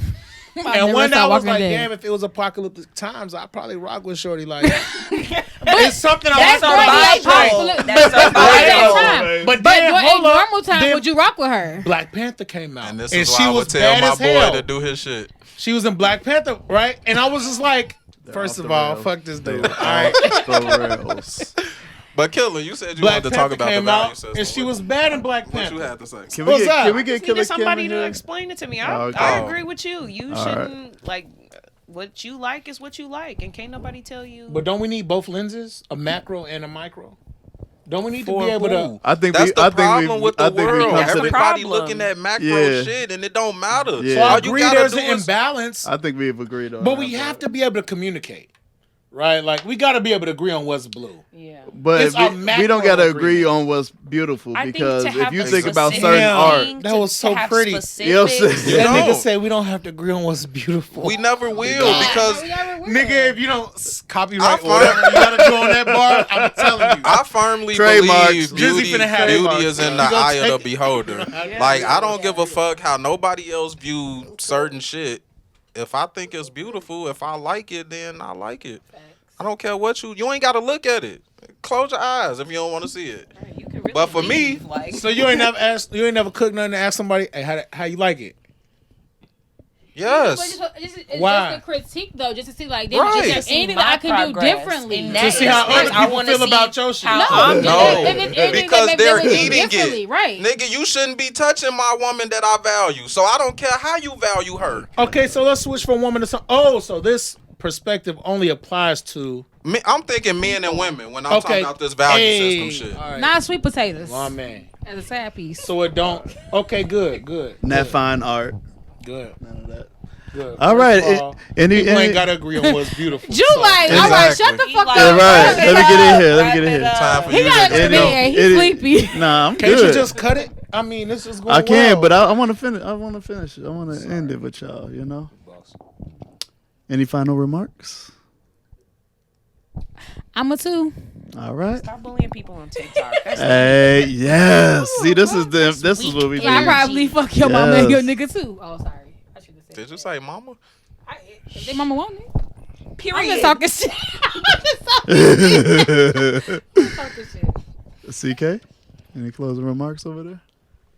And one day I was like, damn, if it was apocalyptic times, I'd probably rock with Shorty. Like, it's something I That's want to survival. right. That's That But But then, during a hold up. normal time, Then would you rock with her? Black Panther came out. and this and is she why I was would tell bad my as boy hell. to do his shit. She was in Black Panther, right? And I was just like, first off of the all, rails. fuck this They dude. are All right. off the rails. But Killer, you said you Black wanted to talk Panther about the came value out, system. and she was bad in Black What you Panther. had to say? Can What's we get? up? Can we get Needed Killa Kham somebody in to here? explain it to me. Oh, okay. I agree with you. You All right. shouldn't like what you like is what you like, and can't nobody tell you. But don't we need both lenses, a macro and a micro? Don't we need to For be able who? to? I think That's we. the I think problem we. with the I think we world. come to the. Every- Everybody problem. looking at macro Yeah. shit, and it don't matter. Yeah. So I All you agree gotta there's do an is imbalance, I think we've agreed on. but that, we have to be able to communicate, right? Like we got to be able to agree on what's blue. yeah. But It's a we don't macro got to agree agreement. on what's beautiful I think because to if have you a think about specific certain Yeah. art, thing, That was so to have pretty. specifics, You know what I'm saying? You That don't. nigga said we don't have to agree on what's beautiful. we never will because Nigga, if you don't copyright I or whatever you gotta do on that bar, I'm telling you. I firmly Trademarks. believe Drizzy beauty, finna have beauty trademarks. is in the You gonna eye of the take- beholder. Like I don't give a fuck how nobody else view certain shit. If I think it's beautiful, if I like it, then I like it. I don't care what you ain't gotta look at it. Close your eyes if you don't want to see it. You can really But for me- leave, like, So you ain't never cooked nothing to ask somebody, hey, how you like it? Yes. It's Why? just a critique though, just to see like Right. is there to see anything my that I can do progress differently. in To that see how instance. other I people wanna feel see about your shit. how No, I'm No, doing. because they're eating differently, it. right? Nigga, you shouldn't be touching my woman that I value. So I don't care how you value her. Okay, so let's switch from woman to some. Oh, so this perspective only applies to. I'm thinking men and women when I'm Okay. talking about this value Hey, system shit. all right. Not sweet potatoes. My man. As a side piece. So it don't. Okay, good. that fine art. Good. None of that. Good. All right. First of all, Any- people ain't any- gotta agree on what's beautiful. Jew so- like, all right, Exactly. shut the fuck Like, Yeah, up. right. Let me get in here. Let me wrap get in it here. up. Time for He you gotta to go to Any- bed. He's any- sleepy. Nah, I'm Can't good. you just cut it? I mean, this is going. I can, well. but I want to finish. I want to finish it. I want to end it with y'all. You know. Any final remarks? I'm a 2. All right. Stop bullying people on TikTok. That's Hey, yes. See, this is the. This is what we Yeah, I need. probably fuck your mama and your Yes. nigga too. Oh, sorry. I should have said. Did you say mama? If they mama want it. period. I'm just talking shit. I'm just talking shit. CK, any closing remarks over there?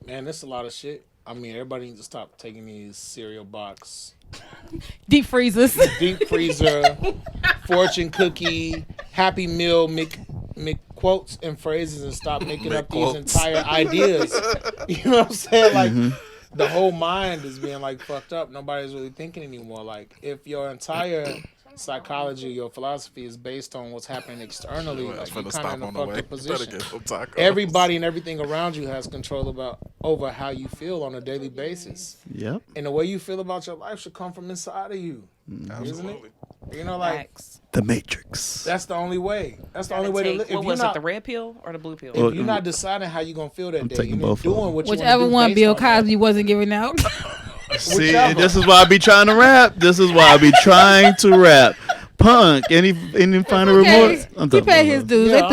Man, that's a lot of shit. I mean, everybody needs to stop taking these cereal box Deep freezers. deep freezer, fortune cookie, Happy Meal, make quotes and phrases and stop making up these McQuotes. entire ideas. You know what I'm saying? Like the whole mind is being like fucked up. Nobody's really thinking anymore. Like if your entire psychology, your philosophy is based on what's happening externally, like you're kind of in a fucked up position. Everybody and everything around you has control over how you feel on a daily basis. Yep. And the way you feel about your life should come from inside of you. Isn't it? You know, like Facts. The Matrix. that's the only way. That's the only way to live. What was it, the red pill or the blue pill? If you're not deciding how you're gonna feel that day, taking you're both of them. doing what you Whichever wanna do one based Bill on that. Cosby wasn't giving out. See, Whichever. this is why I be trying to rap. This is why I be trying to rap. Punk. Any final remarks? He paid his dues. Yeah,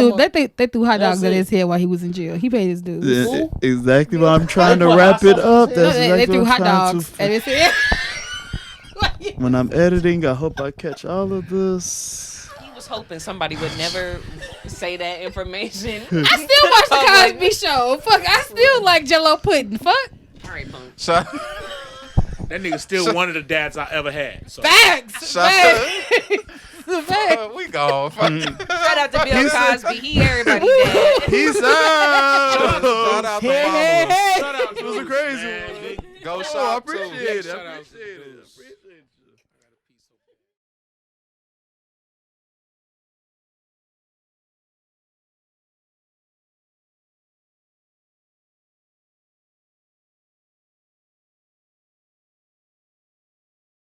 They threw hot dogs That's at it. his head while he was in jail. He paid his dues. Yeah, exactly why I'm trying to wrap it up. No, That's they exactly threw what hot I'm trying dogs to. at his head. When I'm editing, I hope I catch all of this. He was hoping somebody would never say that information. I still watch the Cosby Show. Fuck, I still like Jello pudding. Fuck. All right, Punk. Shout, That nigga still one of the dads I ever had. So. Facts. shout, Facts. we gone. Shout out to Bill Cosby. He everybody dead. Peace out. Shout out to Hey, Mama. hey, hey. Shout out to It was a Deuce, crazy man. one. Go Oh, I shop too. appreciate it. Shout I out to appreciate Deuce. it.